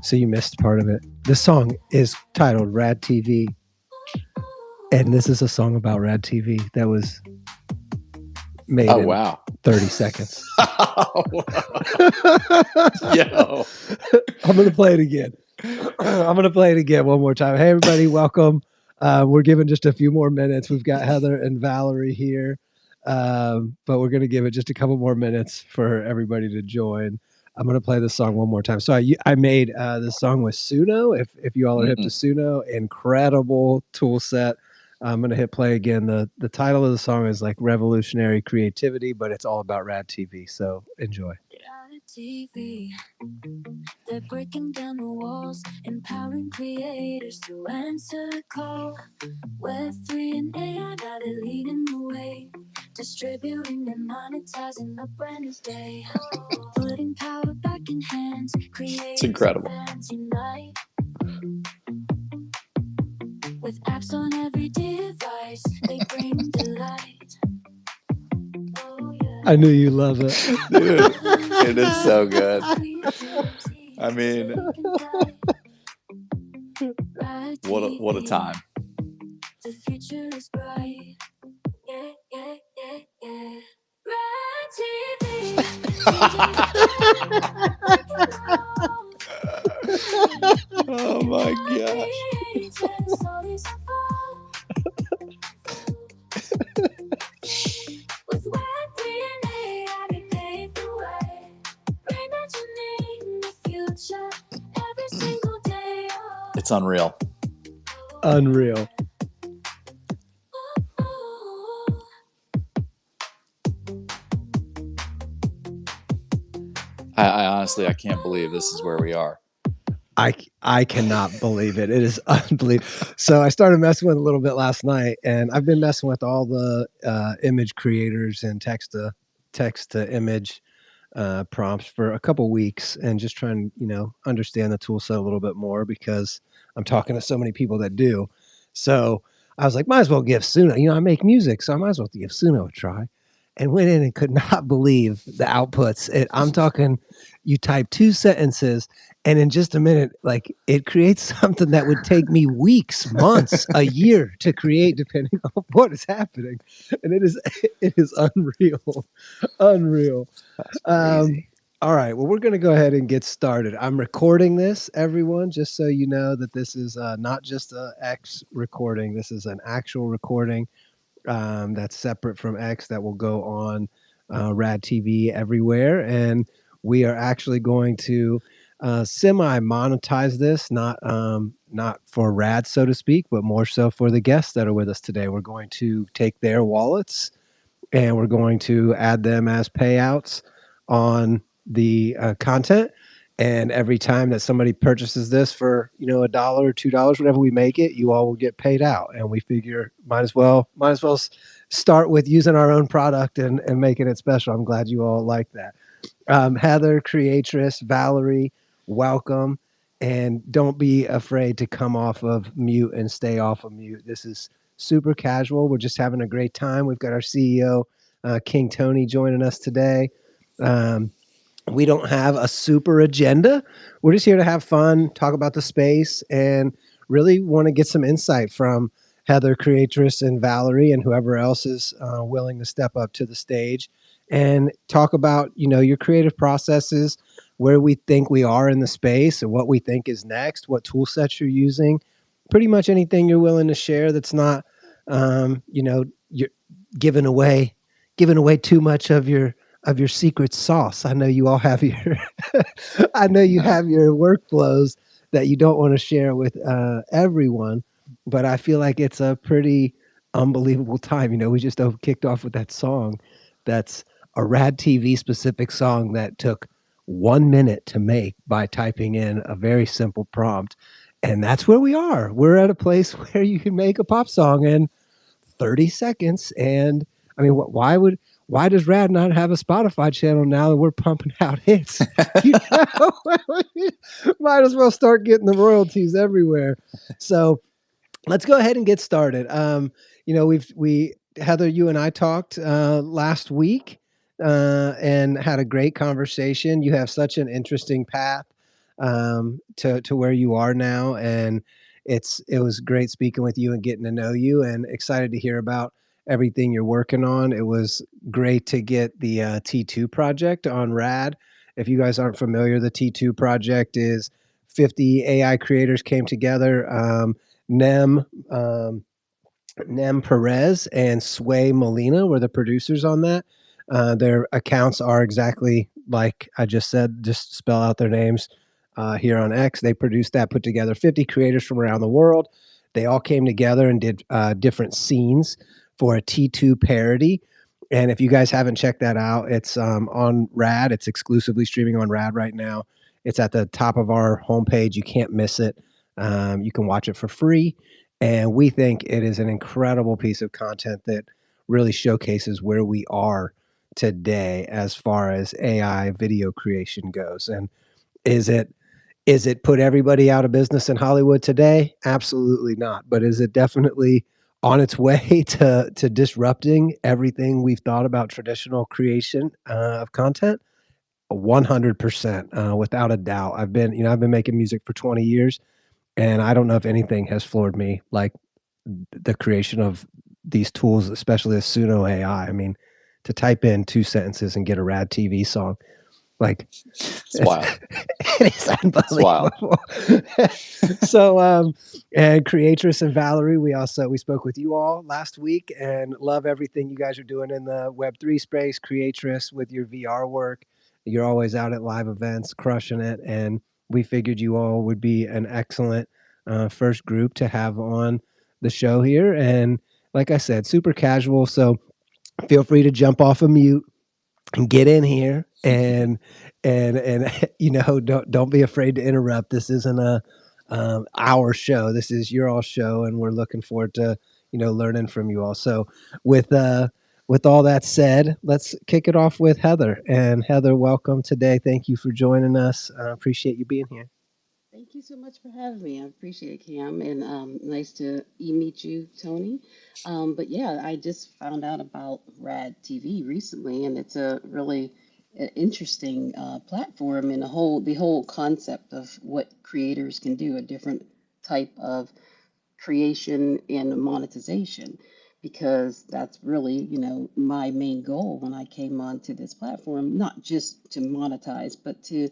So you missed part of it. This song is titled Rad TV. And this is a song about Rad TV that was made Oh, in wow. 30 seconds. Yo. I'm going to play it again. I'm going to play it again one more time. Hey, everybody, welcome. We're giving just a few more minutes. We've got Heather and Valerie here, but we're going to give it just a couple more minutes for everybody to join. I'm going to play this song one more time. So I made this song with Suno. If you all are hip to Suno, incredible tool set. I'm going to hit play again. The title of the song is like Revolutionary Creativity, but it's all about Rad TV. So enjoy. Rad TV. They're breaking down the walls, empowering creators to answer the call. Web3 and AI, now they're leading the way, distributing and monetizing a brand new day. Putting power back in hands, It's incredible. Unite. With apps on every device, they bring delight. Oh, yeah. I knew you love it. Dude, it is so good. I mean, what a time. The future is bright. Yeah, yeah, yeah, yeah. Rad TV. Oh my gosh. With Web3 and AI, they pave the way. Reimagining the future every single day. It's unreal. Unreal. I honestly, I can't believe this is where we are. I cannot believe it. It is unbelievable. So I started messing with it a little bit last night, and I've been messing with all the image creators and text to image prompts for a couple weeks, and just trying to understand the tool set a little bit more because I'm talking to so many people that do. So I was like, might as well give Suno. I make music, so I might as well give Suno a try. And went in and could not believe the outputs. I'm talking, you type 2 sentences, and in just a minute, like it creates something that would take me weeks, months, a year to create, depending on what is happening. And it is unreal. That's crazy. All right. Well, we're going to go ahead and get started. I'm recording this, everyone, just so you know that this is not just an X recording. This is an actual recording. That's separate from X that will go on Rad TV everywhere. And we are actually going to semi-monetize this, not for Rad, so to speak, but more so for the guests that are with us today. We're going to take their wallets and we're going to add them as payouts on the content. And every time that somebody purchases this for, $1 or $2, whatever we make it, you all will get paid out. And we figure might as well start with using our own product and making it special. I'm glad you all like that. Heather, creatress, Valerie, welcome. And don't be afraid to come off of mute and stay off of mute. This is super casual. We're just having a great time. We've got our CEO, King Tony, joining us today. We don't have a super agenda. We're just here to have fun, talk about the space, and really want to get some insight from Heather, creatress, and Valerie, and whoever else is willing to step up to the stage and talk about, your creative processes, where we think we are in the space and what we think is next, what tool sets you're using, pretty much anything you're willing to share that's not, you're giving away too much of your secret sauce. I know you all have your workflows that you don't want to share with everyone, but I feel like it's a pretty unbelievable time. We just kicked off with that song. That's a Rad TV specific song that took 1 minute to make by typing in a very simple prompt. And that's where we are. We're at a place where you can make a pop song in 30 seconds. And I mean, why does Rad not have a Spotify channel now that we're pumping out hits? Might as well start getting the royalties everywhere. So let's go ahead and get started. Heather, you and I talked last week, and had a great conversation. You have such an interesting path to where you are now, and it was great speaking with you and getting to know you, and excited to hear about everything you're working on. It was great to get the T2 project on Rad. If you guys aren't familiar, the T2 project is 50 AI creators came together. Nem um, Nem Perez and Sway Molina were the producers on that. Their accounts are exactly like I just said, just spell out their names here on X. They produced that, put together 50 creators from around the world. They all came together and did different scenes for a T2 parody. And if you guys haven't checked that out, it's on Rad. It's exclusively streaming on Rad right now. It's at the top of our homepage. You can't miss it. You can watch it for free, and we think it is an incredible piece of content that really showcases where we are today as far as AI video creation goes. And is it put everybody out of business in Hollywood today? Absolutely not. But is it definitely on its way to disrupting everything we've thought about traditional creation of content? 100%, without a doubt. I've been making music for 20 years, and I don't know if anything has floored me like the creation of these tools, especially the Suno AI. I mean, to type in 2 sentences and get a rad TV song, like, It's it's wild. it is It's wild. unbelievable. So, and Creatress and Valerie, we spoke with you all last week and love everything you guys are doing in the Web3 space. Creatress with your VR work. You're always out at live events, crushing it, and we figured you all would be an excellent, first group to have on the show here, and like I said, super casual, so feel free to jump off of mute and get in here and don't be afraid to interrupt. This isn't a our show. This is your all show, and we're looking forward to learning from you all. So with uh with all that said, let's kick it off with Heather. And Heather, welcome today. Thank you for joining us. I appreciate you being here. Thank you so much for having me. I appreciate it, Cam, and nice to meet you, Tony. But yeah, I just found out about Rad TV recently, and it's a really interesting platform, and the whole concept of what creators can do, a different type of creation and monetization, because that's really, my main goal when I came onto this platform, not just to monetize, but to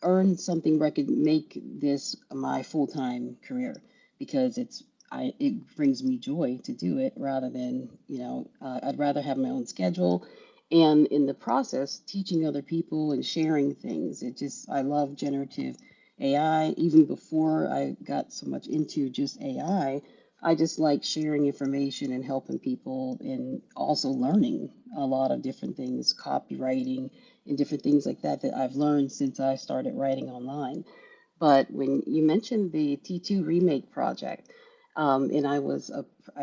earn something where I could make this my full time career, because it brings me joy to do it rather than I'd rather have my own schedule, and in the process teaching other people and sharing things. I love generative AI. Even before I got so much into just AI, I just like sharing information and helping people, and also learning a lot of different things, copywriting and different things like that that I've learned since I started writing online. But when you mentioned the T2 remake project, and I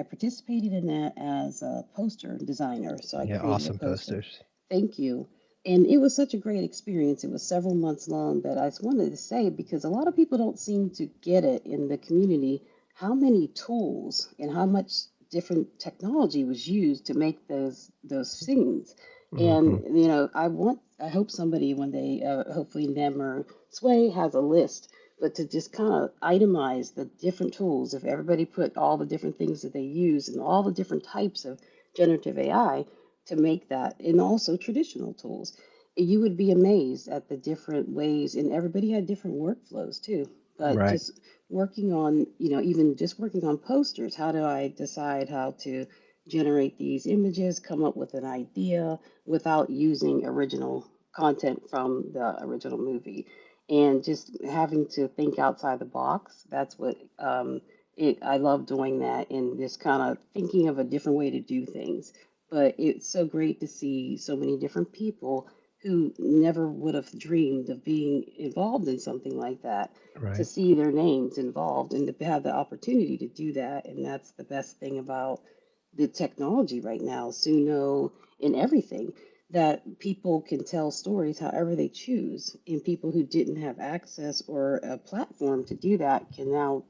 participated in that as a poster designer. So I Yeah, created a awesome poster. posters. Thank you. And it was such a great experience. It was several months long, but I just wanted to say, because a lot of people don't seem to get it in the community, how many tools and how much different technology was used to make those scenes. And Hmm. I hope somebody one day, hopefully Nem or Sway has a list, but to just kind of itemize the different tools. If everybody put all the different things that they use and all the different types of generative AI to make that, and also traditional tools, you would be amazed at the different ways. And everybody had different workflows too. But Right. just working on, even just working on posters, how do I decide how to generate these images, come up with an idea without using original content from the original movie? And just having to think outside the box. That's what I love doing that, and just kind of thinking of a different way to do things. But it's so great to see so many different people who never would have dreamed of being involved in something like that, to Right. see their names involved and to have the opportunity to do that. And that's the best thing about the technology right now, Suno and everything, that people can tell stories however they choose. And people who didn't have access or a platform to do that can now,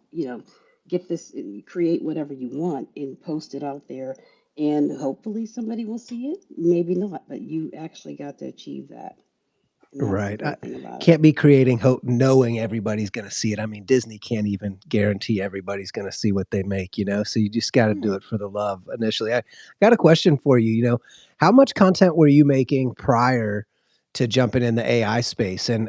get this, create whatever you want and post it out there. And hopefully somebody will see it. Maybe not, but you actually got to achieve that. And that's the Right. I great thing about it. can't be creating hope knowing everybody's gonna see it. I mean, Disney can't even guarantee everybody's gonna see what they make, so you just gotta do Right. it for the love initially. I got a question for you, how much content were you making prior to jumping in the AI space? And,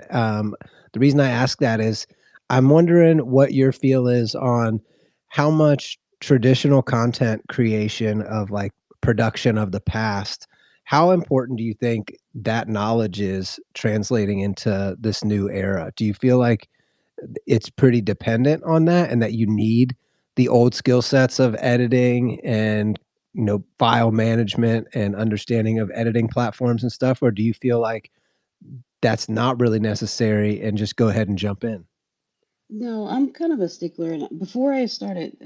the reason I ask that is I'm wondering what your feel is on how much traditional content creation of, like, production of the past, how important do you think that knowledge is translating into this new era? Do you feel like it's pretty dependent on that and that you need the old skill sets of editing and, file management and understanding of editing platforms and stuff? Or do you feel like that's not really necessary and just go ahead and jump in? No, I'm kind of a stickler. And before I started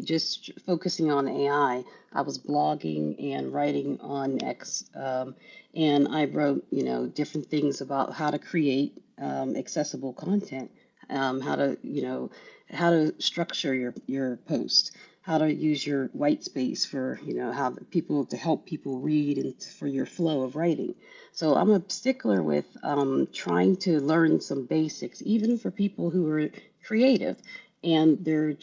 just focusing on AI, I was blogging and writing on X. And I wrote, different things about how to create accessible content, how to, how to structure your post, how to use your white space for, how people to help people read and for your flow of writing. So I'm a stickler with trying to learn some basics, even for people who are creative and they're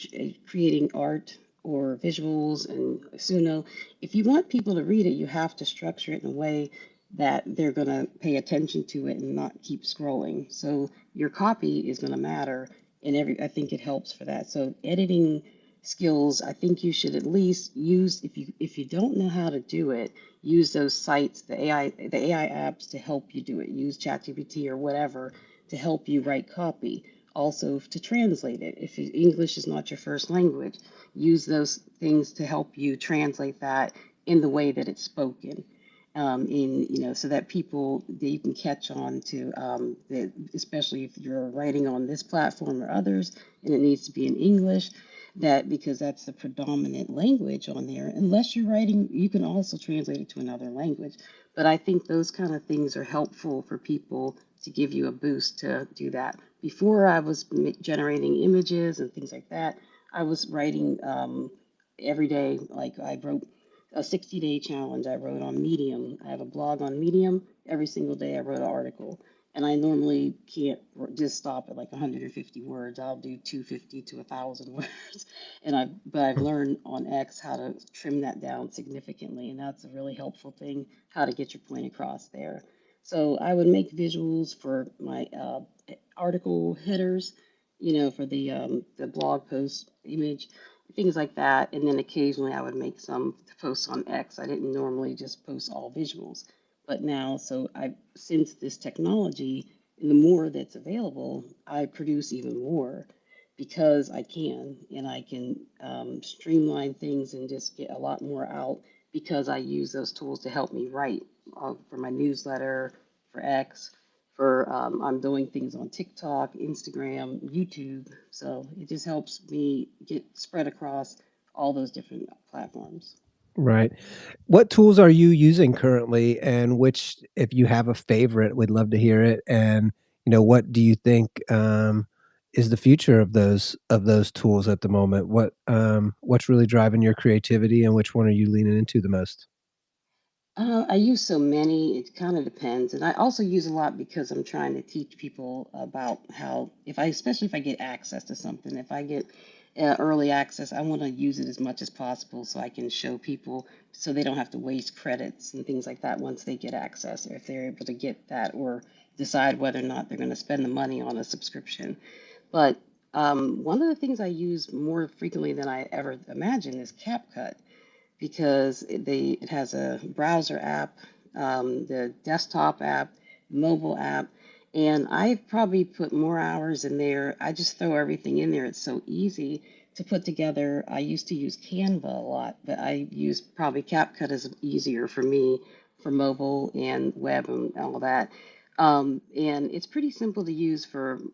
creating art or visuals and Suno. If you want people to read it, you have to structure it in a way that they're going to pay attention to it and not keep scrolling. So your copy is going to matter, and I think it helps for that. So editing skills, I think you should at least use if you don't know how to do it, use those sites, the AI apps to help you do it. Use ChatGPT or whatever to help you write copy. Also to translate it. If English is not your first language, use those things to help you translate that in the way that it's spoken. In so that people that you can catch on to that, especially if you're writing on this platform or others, and it needs to be in English, that because that's the predominant language on there. Unless you're writing, you can also translate it to another language. But I think those kind of things are helpful for people to give you a boost to do that. Before I was generating images and things like that, I was writing every day. Like I wrote a 60-day challenge. I wrote on Medium. I have a blog on Medium. Every single day I wrote an article. And I normally can't just stop at like 150 words. I'll do 250 to 1,000 words. But I've learned on X how to trim that down significantly, and that's a really helpful thing, how to get your point across there. So I would make visuals for my article headers, for the blog post image, things like that. And then occasionally I would make some posts on X. I didn't normally just post all visuals, but now, so I since this technology and the more that's available, I produce even more because I can, and I can streamline things and just get a lot more out because I use those tools to help me write for my newsletter, for X, for I'm doing things on TikTok, Instagram, YouTube. So it just helps me get spread across all those different platforms. Right. What tools are you using currently, and which, if you have a favorite, we'd love to hear it. And what do you think is the future of those tools at the moment? What's really driving your creativity, and which one are you leaning into the most? I use so many, it kind of depends. And I also use a lot because I'm trying to teach people about how, especially if I get access to something, if I get early access, I want to use it as much as possible so I can show people so they don't have to waste credits and things like that once they get access, or if they're able to get that or decide whether or not they're going to spend the money on a subscription. But one of the things I use more frequently than I ever imagined is CapCut because it has a browser app, the desktop app, mobile app, and I probably put more hours in there. I just throw everything in there. It's so easy to put together. I used to use Canva a lot, but I use probably CapCut is easier for me for mobile and web and all that. And it's pretty simple to use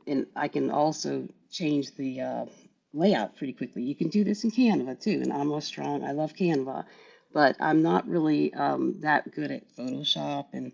and I can also change the layout pretty quickly. You can do this in Canva too, and I'm a strong, I love Canva, but I'm not really that good at Photoshop and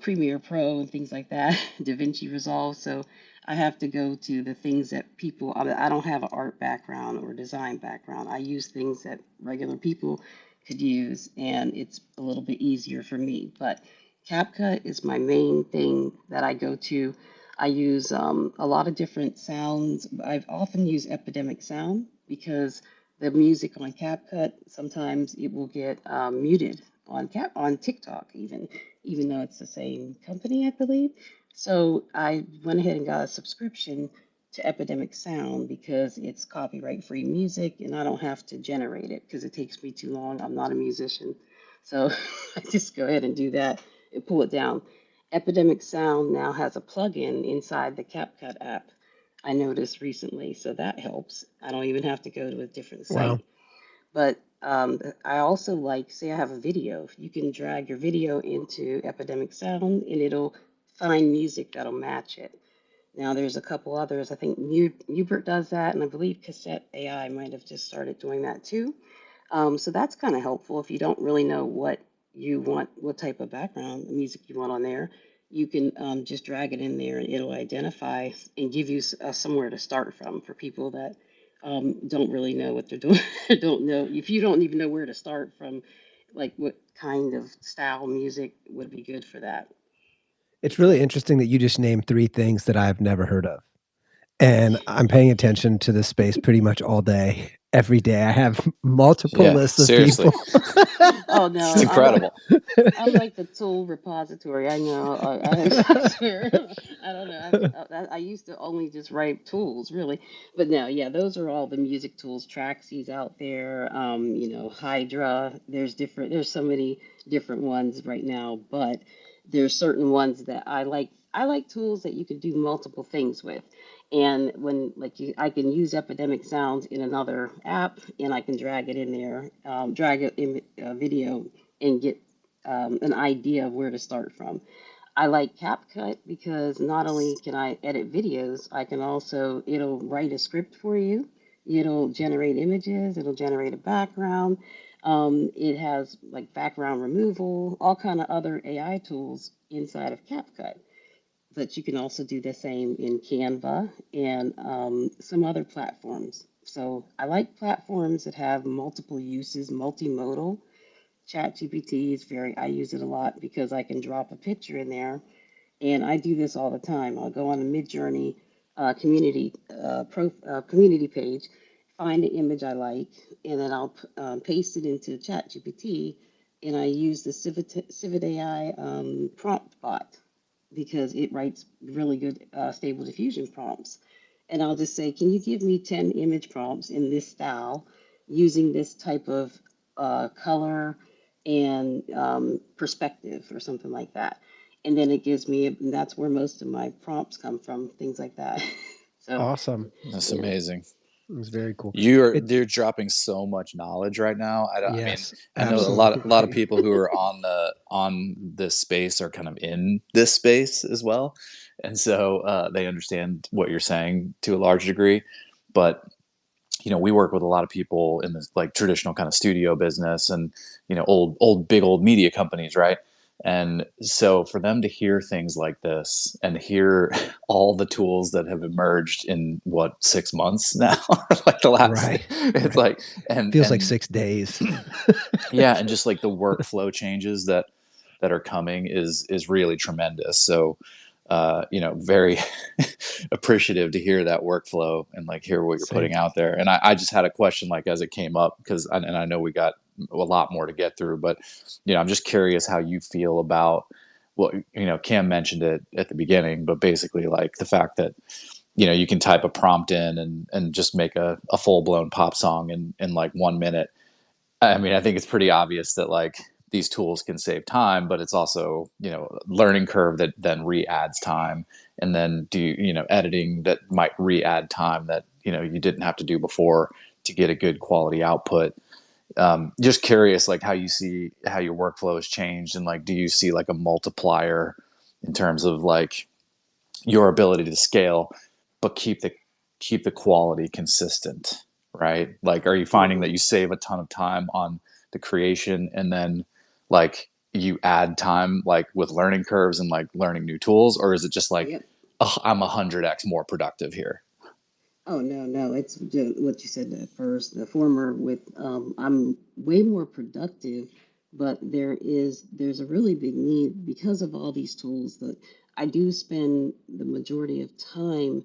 Premiere Pro and things like that, DaVinci Resolve. So I have to go to the things that I don't have an art background or design background. I use things that regular people could use, and it's a little bit easier for me. But CapCut is my main thing that I go to. I use a lot of different sounds. I've often used Epidemic Sound because the music on CapCut sometimes it will get muted on TikTok even though it's the same company, I believe. So I went ahead and got a subscription to Epidemic Sound because it's copyright free music and I don't have to generate it because it takes me too long. I'm not a musician. So I just go ahead and do that and pull it down. Epidemic Sound now has a plugin inside the CapCut app. I noticed recently, so that helps. I don't even have to go to a different Wow. site. But I also like, say I have a video, you can drag your video into Epidemic Sound and it'll find music that'll match it. Now there's a couple others. I think Mubert does that, and I believe Cassette AI might have just started doing that too. So that's kind of helpful if you don't really know what you want, what type of background music you want on there. You can just drag it in there and it'll identify and give you somewhere to start from for people that don't really know what they're doing. Don't know if you don't even know where to start from, like what kind of style music would be good for that. It's really So, interesting that you just named 3 things that I've never heard of, and I'm paying attention to this space pretty much all day, every day. I have multiple Yeah, lists of seriously. people. oh It's no, incredible. I'm like the tool repository. I know. I swear. I don't know. I used to only just write tools, really, but no, yeah, those are all the music tools. Traxie's out there. Hydra. There's different. There's so many different ones right now, but there's certain ones that I like. I like tools that you can do multiple things with. And when like I can use Epidemic Sounds in another app, and I can drag it in there, drag it in a video, and get an idea of where to start from. I like CapCut because not only can I edit videos, I can also, it'll write a script for you. It'll generate images, it'll generate a background. It has like background removal, all kind of other AI tools inside of CapCut. But you can also do the same in Canva and some other platforms. So I like platforms that have multiple uses, multimodal. ChatGPT is very, I use it a lot because I can drop a picture in there, and I do this all the time. I'll go on a Midjourney community page, find an image I like, and then I'll paste it into ChatGPT, and I use the Civid AI prompt bot because it writes really good stable diffusion prompts. And I'll just say, can you give me 10 image prompts in this style using this type of color and perspective or something like that. And then it gives me, and that's where most of my prompts come from, things like that. So, Awesome. That's yeah. amazing. It's very cool. You're It's you're dropping so much knowledge right now. I mean, yes, I know a lot of absolutely. people who are on this space are kind of in this space as well, and so they understand what you're saying to a large degree. But we work with a lot of people in this like traditional kind of studio business and old media companies, right? And so for them to hear things like this and hear all the tools that have emerged in what 6 months now, like the last, Right, it's right. like and Feels like and 6 days. yeah, and just like the workflow changes that are coming is really tremendous. So, very appreciative to hear that workflow and like hear what you're Same. putting out there. And I just had a question like as it came up because and I know we got a lot more to get through, but I'm just curious how you feel about what Cam mentioned it at the beginning, but basically like the fact that you can type a prompt in and just make a full blown pop song in like 1 minute. I mean, I think it's pretty obvious that like these tools can save time, but it's also, learning curve that then re-adds time and then editing that might re-add time that, you didn't have to do before to get a good quality output. Just curious, like how you see how your workflow has changed and like, do you see like a multiplier in terms of like your ability to scale, but keep the quality consistent, right? Like, are you finding that Hmm. you save a ton of time on the creation and then like you add time like with learning curves and like learning new tools, or is it just like Yep. oh, I'm 100x more productive here? Oh no, no, it's just what you said at first. The former with I'm way more productive, but there's a really big need because of all these tools that I do spend the majority of time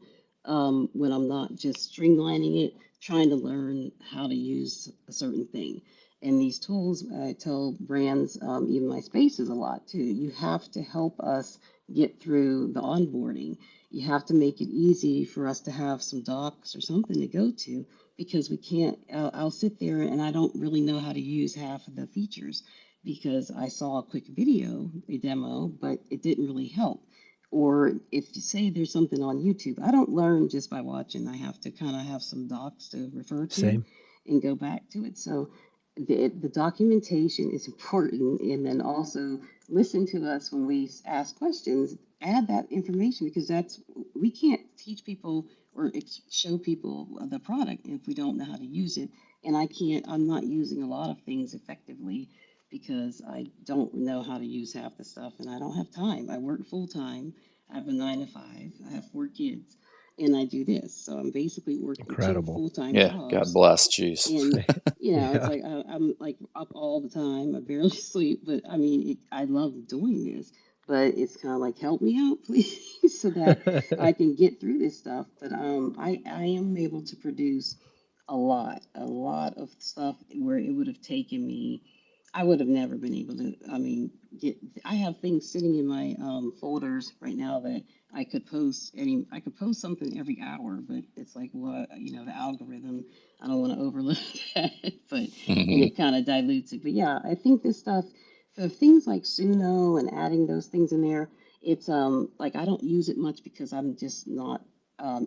when I'm not just streamlining it, trying to learn how to use a certain thing. And these tools, I tell brands, even my spaces a lot too. You have to help us get through the onboarding. You have to make it easy for us to have some docs or something to go to because we can't. I'll sit there and I don't really know how to use half of the features because I saw a quick video, a demo, but it didn't really help. Or if you say there's something on YouTube, I don't learn just by watching. I have to kind of have some docs to refer to Same. and go back to it. So the documentation is important, and then also listen to us when we ask questions, add that information because that's we can't teach people or show people the product if we don't know how to use it. And I'm not using a lot of things effectively because I don't know how to use half the stuff and I don't have time. I work full time. I have a 9 to 5. I have 4 kids and I do this. So I'm basically working two Incredible. full-time Yeah, God jobs. bless. Jeez. And it's Yeah. like I'm like up all the time. I barely sleep, but I mean, I love doing this. But it's kind of like, help me out, please, so that I can get through this stuff. But I am able to produce a lot of stuff where it would have taken me. I would have never been able to. I mean, get. I have things sitting in my folders right now that I could post something every hour, but it's like, what, the algorithm. I don't want to overload that, but and Mhm. it kind of dilutes it. But yeah, I think this stuff for things like Suno and adding those things in there, it's like I don't use it much because I'm just not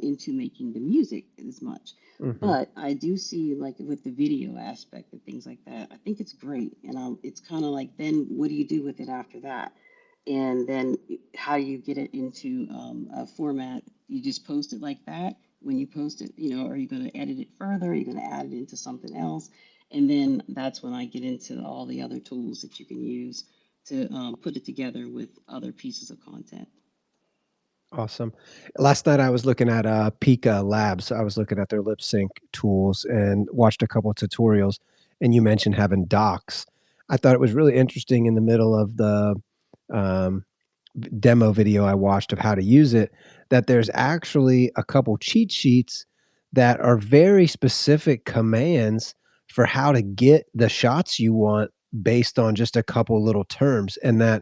into making the music as much. Mhm. But I do see like with the video aspect and things like that, I think it's great. And it's kind of like then what do you do with it after that? And then how do you get it into a format? You just post it like that. When you post it, are you going to edit it further? Are you going to add it into something else? And then that's when I get into all the other tools that you can use to put it together with other pieces of content. Awesome. Last night I was looking at Pika Labs. I was looking at their lip sync tools and watched a couple of tutorials. And you mentioned having docs. I thought it was really interesting in the middle of the um, demo video I watched of how to use it, that there's actually a couple cheat sheets that are very specific commands for how to get the shots you want based on just a couple little terms, and that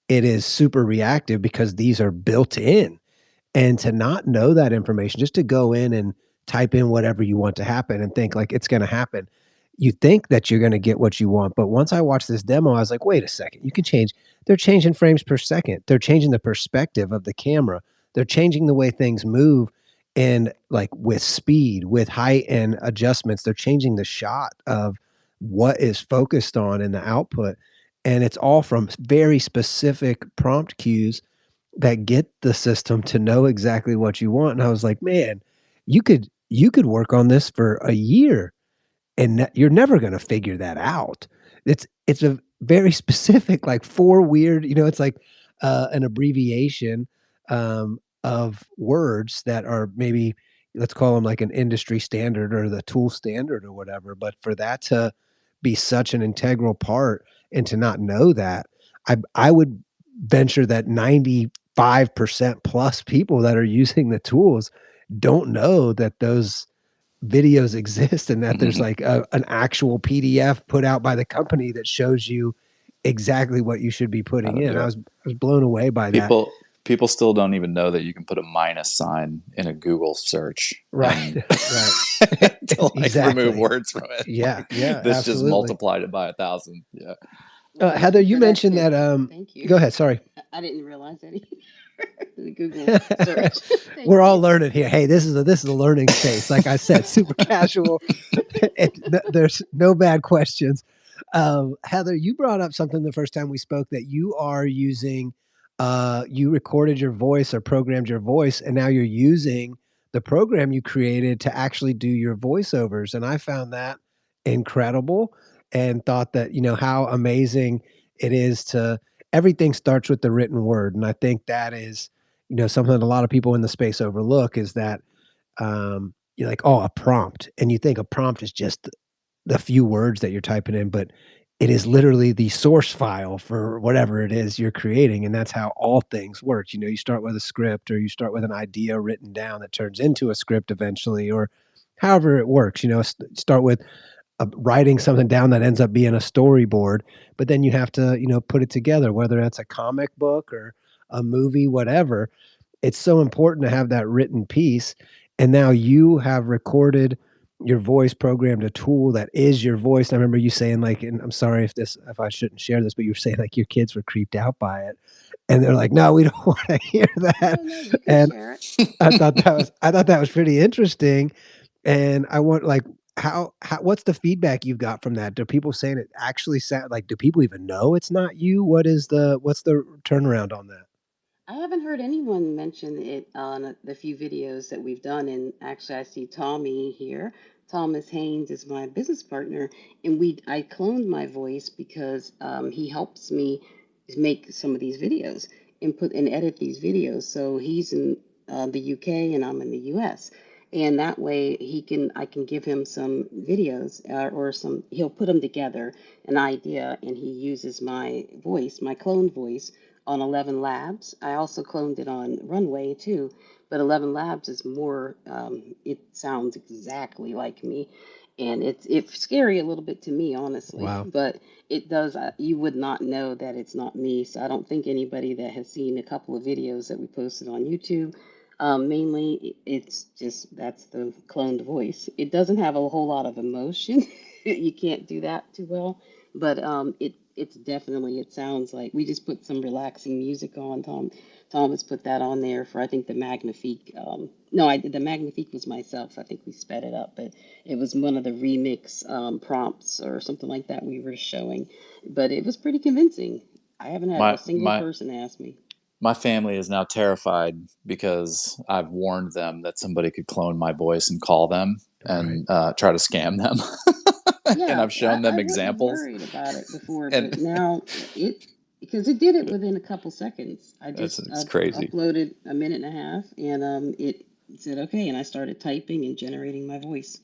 it is super reactive because these are built in. And to not know that information, just to go in and type in whatever you want to happen and think like it's gonna happen. You think that you're gonna get what you want, but once I watched this demo, I was like, "Wait a second, you can change." They're changing frames per second. They're changing the perspective of the camera. They're changing the way things move and, like, with speed, with height and adjustments. They're changing the shot of what is focused on in the output, and it's all from very specific prompt cues that get the system to know exactly what you want, and I was like, "Man, you could work on this for a year, and you're never gonna figure that out." It's a very specific, like, 4 weird it's like, an abbreviation, of words that are maybe let's call them like an industry standard or the tool standard or whatever, but for that to be such an integral part and to not know that, I would venture that 95% plus people that are using the tools don't know that those videos exist and that there's like an actual PDF put out by the company that shows you exactly what you should be How putting to in. do it. I was blown away by that. People still don't even know that you can put a minus sign in a Google search Right, and right. to like remove Exactly. words from it. Yeah, Like yeah, this just absolutely. multiplied it by 1,000. Yeah. Well, thank Heather, you you for that mentioned tip. that, Thank you. go ahead, sorry. I didn't realize that either. The Google search. Thank We're all you. learning here. Hey, this is a learning space. Like I said, super casual. There's no bad questions. Heather, you brought up something the first time we spoke that you are using. You recorded your voice or programmed your voice, and now you're using the program you created to actually do your voiceovers. And I found that incredible, and thought that how amazing it is to everything starts with the written word, and I think that is something that a lot of people in the space overlook is that you're like, "Oh, a prompt," and you think a prompt is just the few words that you're typing in, but it is literally the source file for whatever it is you're creating, and that's how all things work. You start with a script or you start with an idea written down that turns into a script eventually, or however it works. Start with writing something down that ends up being a storyboard, but then you have to, put it together, whether that's a comic book or a movie, whatever. It's so important to have that written piece, and now you have recorded your voice, programmed a tool that is your voice. And I remember you saying, like, and I'm sorry if I shouldn't share this, but you were saying, like, your kids were creeped out by it, and they're like, "No, we don't wanna hear that." No, no, you can And share it. I thought that was pretty interesting, and I want, like, how what's the feedback you've got from that? Do people saying it actually sound like, do people even know it's not you? What's the turnaround on that? I haven't heard anyone mention it on the few videos that we've done. And actually, I see Tommy here. Thomas Haynes is my business partner, and I cloned my voice because he helps me make some of these videos and put and edit these videos. So he's in the UK and I'm in the US, and that way I can give him some videos or some he'll put them together, an idea, and he uses my voice, my cloned voice on 11 Labs. I also cloned it on Runway too, but 11 Labs is more, it sounds exactly like me. And it's scary a little bit to me, honestly, Wow. but it does, you would not know that it's not me. So I don't think anybody that has seen a couple of videos that we posted on YouTube, mainly it's just that's the cloned voice. It doesn't have a whole lot of emotion. You can't do that too well, but it's definitely it sounds like we just put some relaxing music on. Thomas put that on there for I think the Magnifique. No, I did the Magnifique was myself. I think we sped it up, but it was one of the remix prompts or something like that we were showing. But it was pretty convincing. I haven't had a My single my person ask me. my family is now terrified because I've warned them that somebody could clone my voice and call them Right. and try to scam them. And Yeah, I've shown I them wouldn't have examples, worried about it before, and but now it because it did it within a couple seconds. I just it's crazy. uploaded a minute and a half, and it said okay, and I started typing and generating my voice,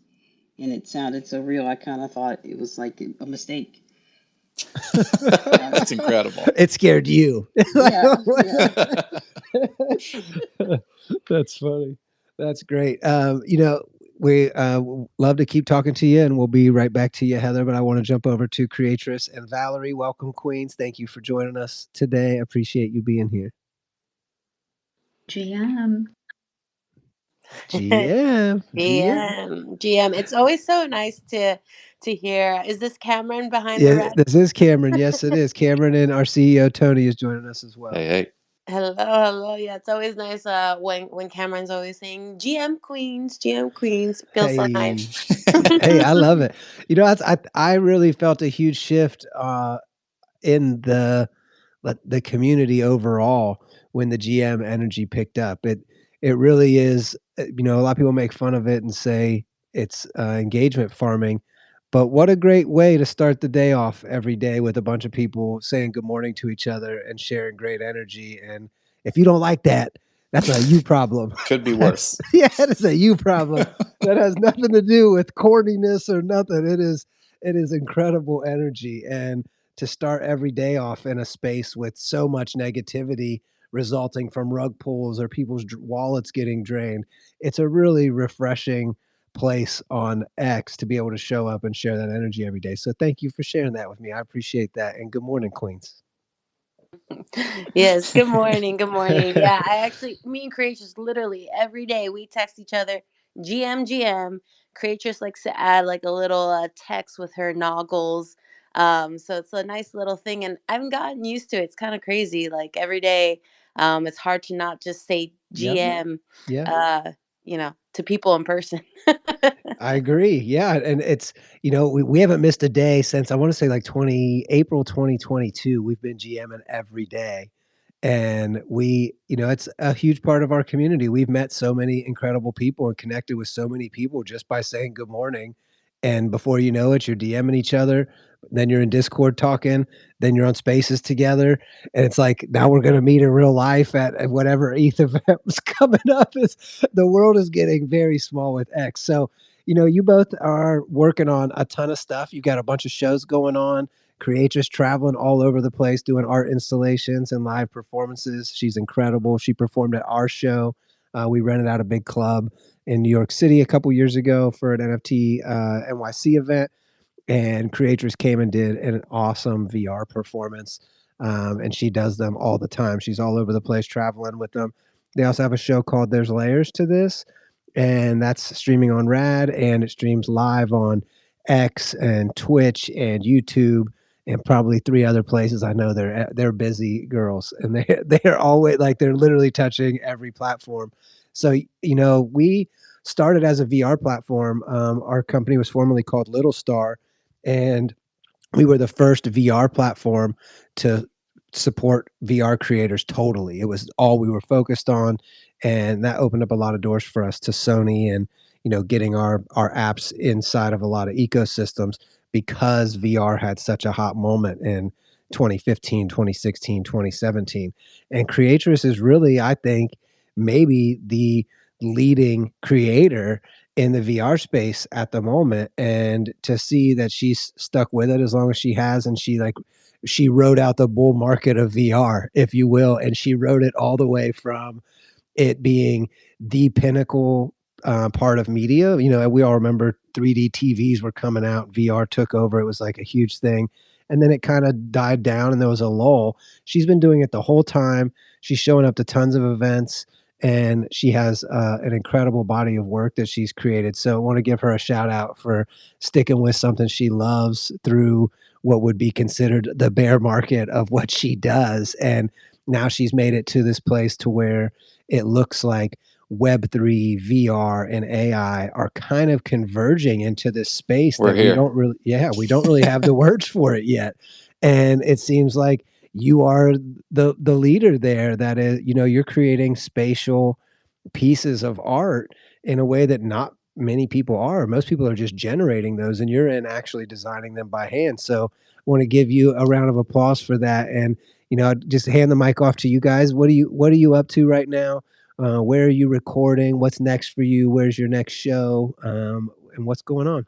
and it sounded so real. I kind of thought it was like a mistake. It's incredible. It scared you. Like, Yeah, yeah. That's funny. That's great. We love to keep talking to you, and we'll be right back to you, Heather. But I want to jump over to Creatress and Valerie. Welcome, Queens. Thank you for joining us today. I appreciate you being here. GM. GM, GM. GM. It's always so nice to hear. Is this Cameron behind the Yeah, red? this is Cameron. Yes, it is. Cameron and our CEO Tony is joining us as well. Hey, hey. Hello, hello. Yeah, it's always nice when Cameron's always saying GM Queens, GM Queens. It feels so nice. Hey, hey, I love it. I really felt a huge shift in the community overall when the GM energy picked up. It really is. A lot of people make fun of it and say it's engagement farming, but what a great way to start the day off every day with a bunch of people saying good morning to each other and sharing great energy. And if you don't like that, that's a you problem. Could be That's worse. yeah, it's a you problem. That has nothing to do with corniness or nothing. It is incredible energy, and to start every day off in a space with so much negativity resulting from rug pulls or people's wallets getting drained. It's a really refreshing place on X to be able to show up and share that energy every day. So thank you for sharing that with me. I appreciate that. And good morning, Queens. Yes, good morning. Good morning. Yeah, me and Creatress literally every day we text each other GM, GM. Creatress likes to add like a little text with her noggles. So it's a nice little thing. And I've gotten used to it. It's kind of crazy. Like every day, it's hard to not just say Yep. GM, Yeah. uh, to people in person. I agree. Yeah, and we haven't missed a day since I want to say like April 2022. We've been GMing every day. And it's a huge part of our community. We've met so many incredible people and connected with so many people just by saying good morning and before you know it, you're DMing each other, then you're in Discord talking, then you're on Spaces together, and it's like now we're gonna meet in real life at whatever ETH event was coming up. It's the world is getting very small with X. So, you both are working on a ton of stuff. You got a bunch of shows going on. Creatress traveling all over the place, doing art installations and live performances. She's incredible. She performed at our show. We rented out a big club in New York City a couple years ago for an NFT NYC event, and Creatress came and did an awesome VR performance. And she does them all the time. She's all over the place traveling with them. They also have a show called There's Layers to This, and that's streaming on Rad, and it streams live on X and Twitch and YouTube and probably three other places. I know they're busy girls, and they're always like they're literally touching every platform. So we started as a VR platform. Our company was formerly called Little Star, and we were the first VR platform to support VR creators totally. It was all we were focused on, and that opened up a lot of doors for us to Sony and getting our apps inside of a lot of ecosystems because VR had such a hot moment in 2015, 2016, 2017. And Creatress is really, I think, maybe the leading creator in the VR space at the moment, and to see that she's stuck with it as long as she has, and she rode out the bull market of VR, if you will, and she rode it all the way from it being the pinnacle part of media. We all remember 3D TVs were coming out, VR took over, it was like a huge thing. And then it kind of died down and there was a lull. She's been doing it the whole time. She's showing up to tons of events, and she has an incredible body of work that she's created. So I want to give her a shout out for sticking with something she loves through what would be considered the bear market of what she does. And now she's made it to this place to where it looks like Web3, VR, and AI are kind of converging into this space We're that we here. don't really, yeah, we don't really have the words for it yet. And it seems like you are the leader there. That is, you're creating spatial pieces of art in a way that not many people are. Most people are just generating those, and you're in actually designing them by hand. So I want to give you a round of applause for that. And just hand the mic off to you guys. What are you up to right now? Where are you recording? What's next for you? Where's your next show? And what's going on?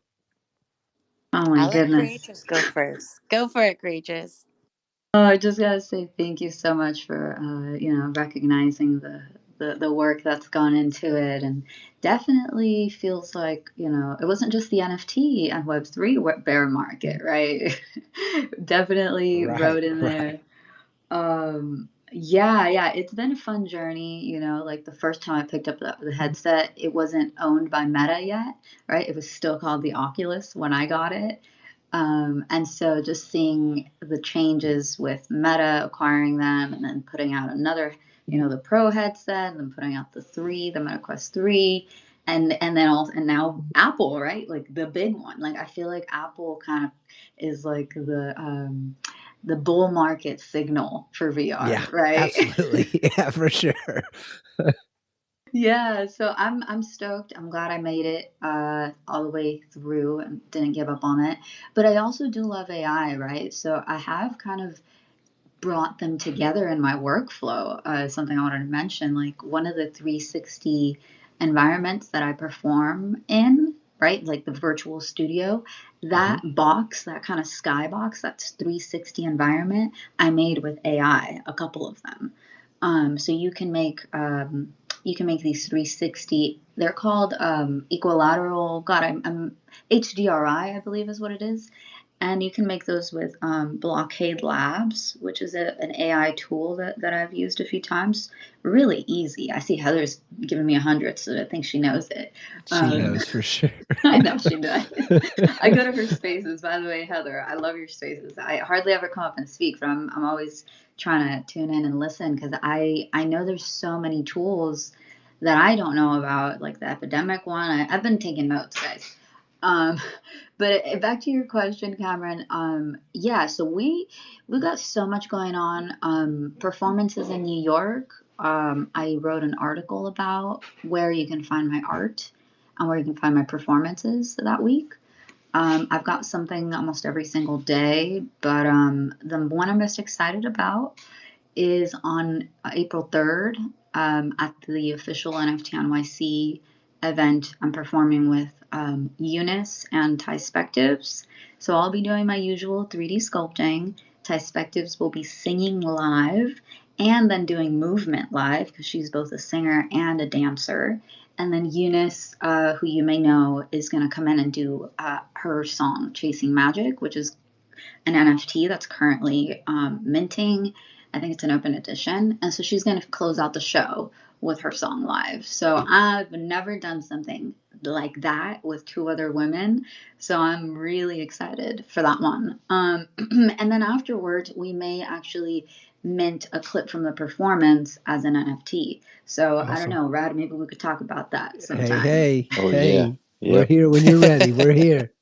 Oh my I'll let goodness. Creatress go first. Go for it, Creatress. Oh, I just gotta say thank you so much for recognizing the work that's gone into it, and definitely feels like it wasn't just the NFT and Web3 bear market, right? Definitely Right, wrote in right. there. Yeah, yeah, it's been a fun journey. Like the first time I picked up the headset, it wasn't owned by Meta yet, right? It was still called the Oculus when I got it. And so just seeing the changes with Meta acquiring them and then putting out another, the Pro headset, and then putting out the Meta Quest 3, and then also and now Apple, right? Like the big one. Like I feel like Apple kind of is like the bull market signal for VR, Yeah, right? absolutely. Yeah, for sure. Yeah, so I'm stoked. I'm glad I made it all the way through and didn't give up on it. But I also do love AI, right? So I have kind of brought them together in my workflow. Something I wanted to mention, like one of the 360 environments that I perform in, right? Like the virtual studio, Mhm. that box, that kind of skybox, that's 360 environment, I made with AI, a couple of them. So you can make these 360. They're called equilateral. God, I'm HDRI, I believe is what it is, and you can make those with Blockade Labs, which is an AI tool that I've used a few times. Really easy. I see Heather's giving me 100, so I think she knows it. She Um, knows for sure. I know she does. I go to her spaces. By the way, Heather, I love your spaces. I hardly ever come up and speak, but I'm always trying to tune in and listen because I know there's so many tools that I don't know about, like the epidemic one. I've been taking notes, guys. Um, but back to your question, Cameron. Yeah, so we got so much going on. Performances in New York. I wrote an article about where you can find my art and where you can find my performances that week. I've got something almost every single day, but the one I'm most excited about is on April 3rd at the official NFT NYC event. I'm performing with Eunice and Tyspectives. So I'll be doing my usual 3D sculpting. Tyspectives will be singing live and then doing movement live because she's both a singer and a dancer. And then Eunice, who you may know, is going to come in and do her song Chasing Magic, which is an NFT that's currently minting. I think it's an open edition. And so she's going to close out the show with her song live. So I've never done something like that with two other women. So I'm really excited for that one. And then afterwards, we may actually mint a clip from the performance as an NFT. So I don't Awesome. know, Rad, maybe we could talk about that Hey, sometime. hey, Oh yeah. hey. We're Yep. here when you're ready. We're here.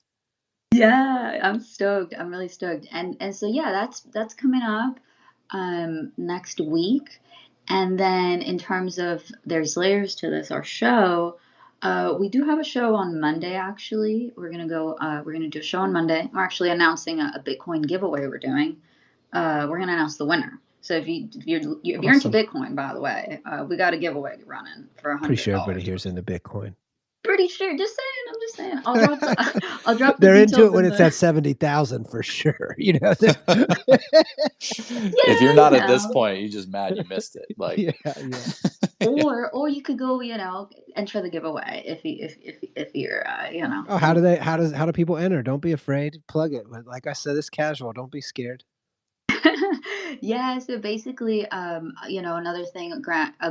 Yeah, I'm stoked. I'm really stoked. And so yeah, that's coming up next week. And then in terms of there's layers to this, our show, we do have a show on Monday actually. We're gonna do a show on Monday. We're actually announcing a Bitcoin giveaway we're doing. We're gonna announce the winner. So if you're into Awesome. Bitcoin, by the way, we got a giveaway running for a Pretty hundred sure everybody dollars. here's into Bitcoin. Pretty sure. Just saying. I'm just saying. I'll drop the They're into it details when in it's the. at 70,000 for sure. If you're Yeah, not at this point, you're just mad you missed it. Like, Yeah, yeah. or you could go, enter the giveaway if you're Oh, how do people enter? Don't be afraid. Plug it. Like I said, it's casual. Don't be scared. Yeah, so basically, another thing, a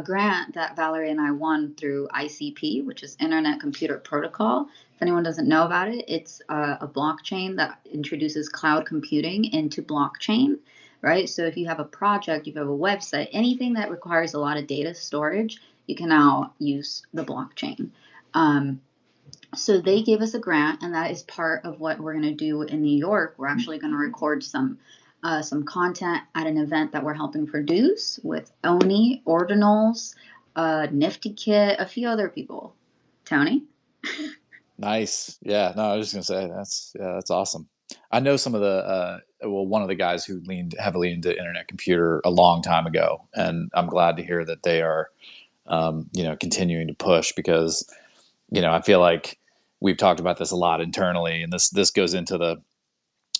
grant that Valerie and I won through ICP, which is Internet Computer Protocol. If anyone doesn't know about it, it's a blockchain that introduces cloud computing into blockchain, right? So if you have a project, if you have a website, anything that requires a lot of data storage, you can now use the blockchain. Um, so they gave us a grant, and that is part of what we're going to do in New York. We're actually going to record some content at an event that we're helping produce with Oni, Ordinals, Nifty Kit, a few other people. Tony? nice. Yeah. No, I was just gonna say that's awesome. I know some of the one of the guys who leaned heavily into internet computer a long time ago, and I'm glad to hear that they are, continuing to push because I feel like we've talked about this a lot internally, and this goes into the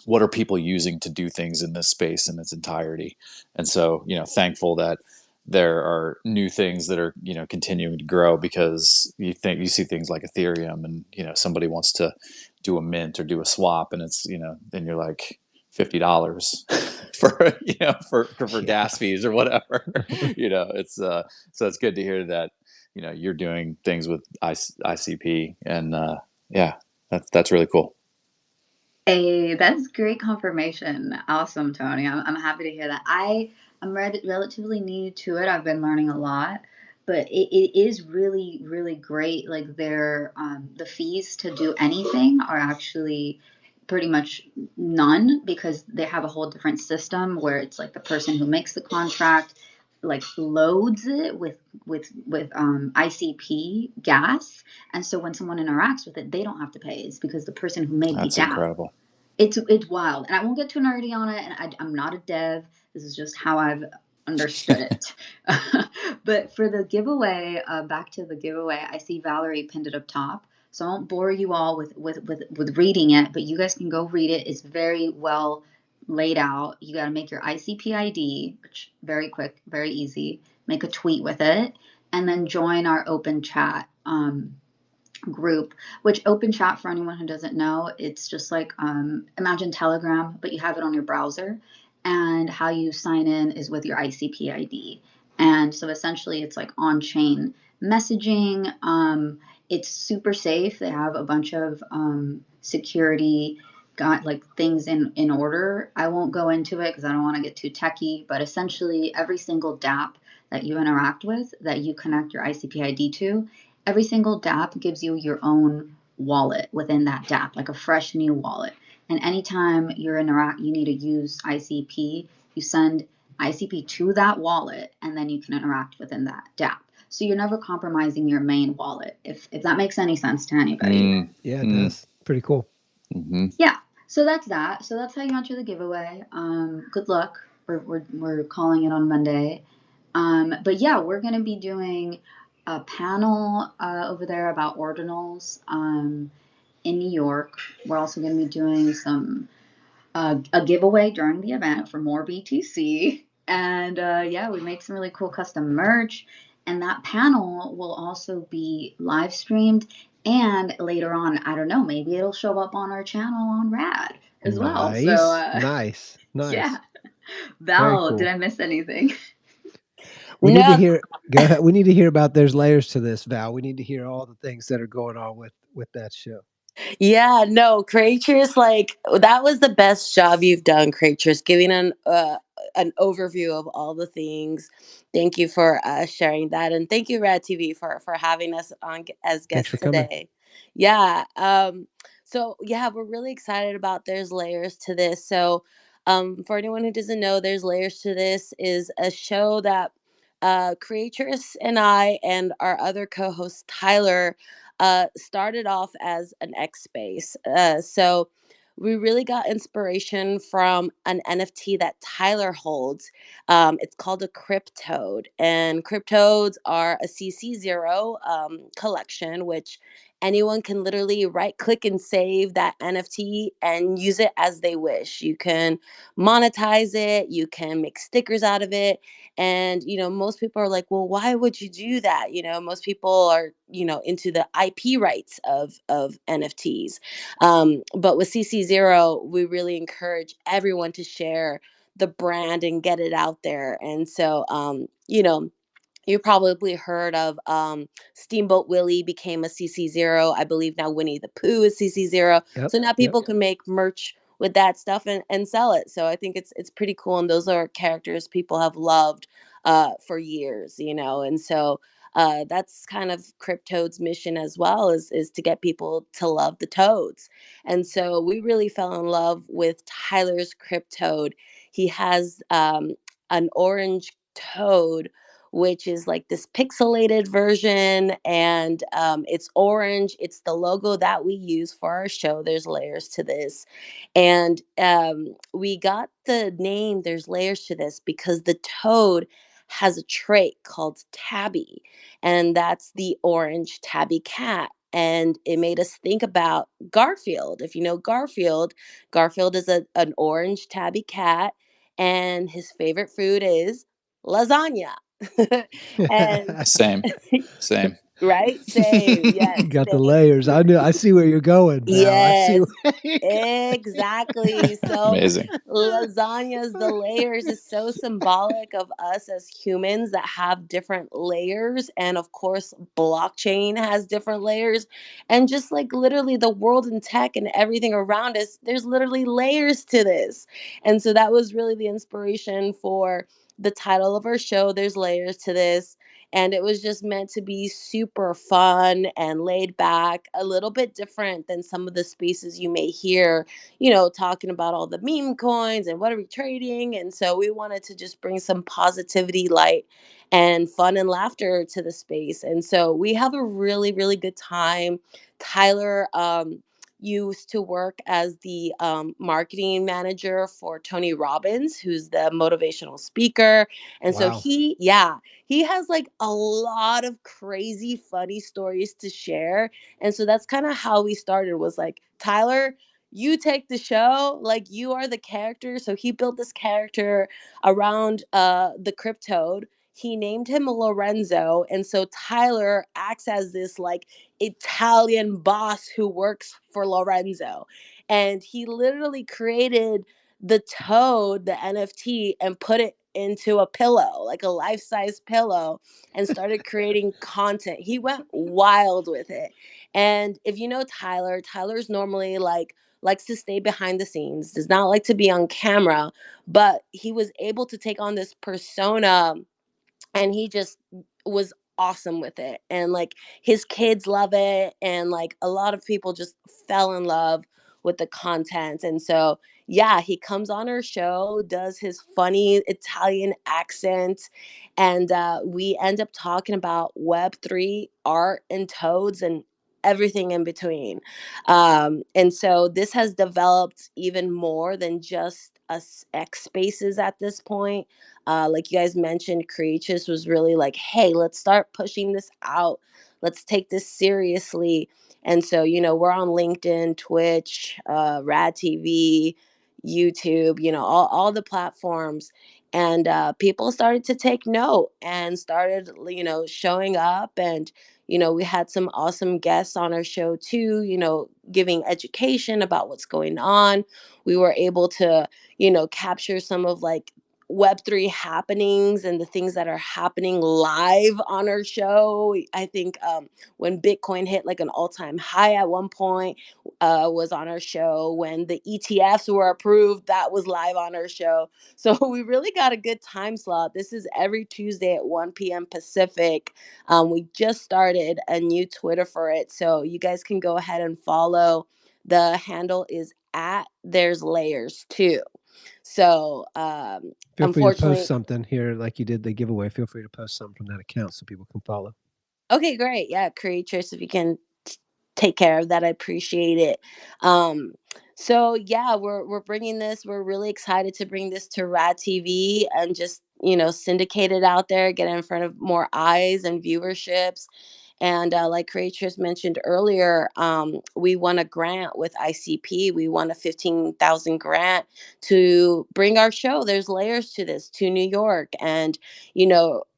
what are people using to do things in this space in its entirety. And so thankful that there are new things that are continuing to grow, because you see things like Ethereum, and somebody wants to do a mint or do a swap, and it's then you're like $50 for for Yeah. gas fees or whatever. It's so it's good to hear that you're doing things with ICP, and yeah, that's really cool. Hey, that's great confirmation. Awesome, Tony. I'm happy to hear that. I'm relatively new to it. I've been learning a lot, but it is really, really great. Like the fees to do anything are actually pretty much none because they have a whole different system where it's like the person who makes the contract like loads it with ICP gas, and so when someone interacts with it, they don't have to pay. It's because the person who made the That's DApp. incredible. It's wild, and I won't get too nerdy on it. And I'm not a dev. This is just how I've understood it. But for the giveaway, back to the giveaway, I see Valerie pinned it up top. So I won't bore you all with reading it, but you guys can go read it. It's very well laid out. You got to make your ICP ID, which very quick, very easy. Make a tweet with it, and then join our open chat. Group, which open chat, for anyone who doesn't know, it's just like imagine Telegram, but you have it on your browser, and how you sign in is with your ICP ID. And so essentially it's like on-chain messaging. It's super safe. They have a bunch of security got like things in order. I won't go into it because I don't want to get too techy, but essentially every single DApp that you interact with, that you connect your ICP ID to, every single DApp gives you your own wallet within that DApp, like a fresh new wallet. And anytime you need to use ICP, you send ICP to that wallet, and then you can interact within that DApp. So you're never compromising your main wallet, if that makes any sense to anybody. Mm, Yeah, it mm. does. Pretty cool. Hmm. Yeah. So that's that. So that's how you enter the giveaway. Good luck. We're calling it on Monday. But yeah, we're going to be doing a panel over there about ordinals in New York. We're also going to be doing a giveaway during the event for more BTC. And yeah, we make some really cool custom merch. And that panel will also be live streamed. And later on, I don't know, maybe it'll show up on our channel on Rad as well. So Nice, nice, yeah. nice. Very Val, did cool. I miss anything? We need to No, hear go ahead. We need to hear about there's layers to this, Val. We need to hear all the things that are going on with that show. yeah, no, Creatures, like that was the best job you've done, Creatures, giving an overview of all the things. Thank you for sharing that, and thank you, Rad TV, for having us on as Thanks for guests coming. today. Yeah, so yeah, we're really excited about There's Layers to This. So, for anyone who doesn't know, There's Layers to This is a show that Creatures and I and our other co-host Tyler started off as an X space. So we really got inspiration from an NFT that Tyler holds. It's called a Cryptode, and Cryptodes are a CC0 collection, which anyone can literally right click and save that NFT and use it as they wish. You can monetize it, you can make stickers out of it, and most people are like, well, why would you do that? Most people are into the IP rights of NFTs. But with CC0, we really encourage everyone to share the brand and get it out there. And so you probably heard of Steamboat Willie became a CC0. I believe now Winnie the Pooh is CC0. Yep, So now yep. people can make merch with that stuff and sell it. So I think it's pretty cool. And those are characters people have loved for years, And so that's kind of Cryptoad's mission as well, is to get people to love the toads. And so we really fell in love with Tyler's Cryptoad. He has an orange toad, which is like this pixelated version, and it's orange. It's the logo that we use for our show. There's layers to this, and we got the name There's Layers to This because the toad has a trait called tabby, and that's the orange tabby cat. And it made us think about Garfield. If you know Garfield, Garfield is an orange tabby cat, and his favorite food is lasagna. And Same, same. right, same, yes, Got the same. layers. I knew. I see where you're going, Val. I see Yes, where you're exactly. So Amazing. lasagna's the layers is so symbolic of us as humans that have different layers. And of course, blockchain has different layers. And just like literally the world and tech and everything around us, there's literally layers to this. And so that was really the inspiration for the title of our show, There's Layers to This. And it was just meant to be super fun and laid back, a little bit different than some of the spaces you may hear, talking about all the meme coins and what are we trading. And so we wanted to just bring some positivity, light, and fun and laughter to the space. And so we have a really, really good time. Tyler used to work as the marketing manager for Tony Robbins, who's the motivational speaker. And so Wow. he has like a lot of crazy funny stories to share. And so that's kind of how we started, was like, Tyler, you take the show, like you are the character. So he built this character around the Cryptode. He named him Lorenzo, and so Tyler acts as this like Italian boss who works for Lorenzo. And he literally created the toad, the NFT, and put it into a pillow, like a life-size pillow, and started creating content. He went wild with it. And if you know Tyler, Tyler's normally like likes to stay behind the scenes, does not like to be on camera, but he was able to take on this persona, and he just was awesome with it. And like his kids love it, and like a lot of people just fell in love with the content. And so yeah, he comes on our show, does his funny Italian accent, and we end up talking about Web3 art and toads and everything in between. And so this has developed even more than just us X spaces at this point. Like you guys mentioned, Creatures was really like, hey, let's start pushing this out. Let's take this seriously. And so, we're on LinkedIn, Twitch, Rad TV, YouTube, all the platforms. And people started to take note and started, showing up. And, we had some awesome guests on our show too, giving education about what's going on. We were able to, capture some of like Web3 happenings and the things that are happening live on our show. I think when Bitcoin hit like an all-time high at one point, was on our show. When the ETFs were approved, that was live on our show. So we really got a good time slot. This is every Tuesday at 1 p.m. Pacific. We just started a new Twitter for it. So you guys can go ahead and follow. The handle is at There's Layers too. So Feel free to post unfortunately, something here like you did the giveaway. Feel free to post something from that account so people can follow. okay, great. Yeah, creators, if you can take care of that, I appreciate it. Um, so yeah, we're bringing this. We're really excited to bring this to Rad TV and just syndicate it out there, get it in front of more eyes and viewerships. And like Creators mentioned earlier, we won a grant with ICP. We won a 15,000 grant to bring our show. There's layers to this to New York, and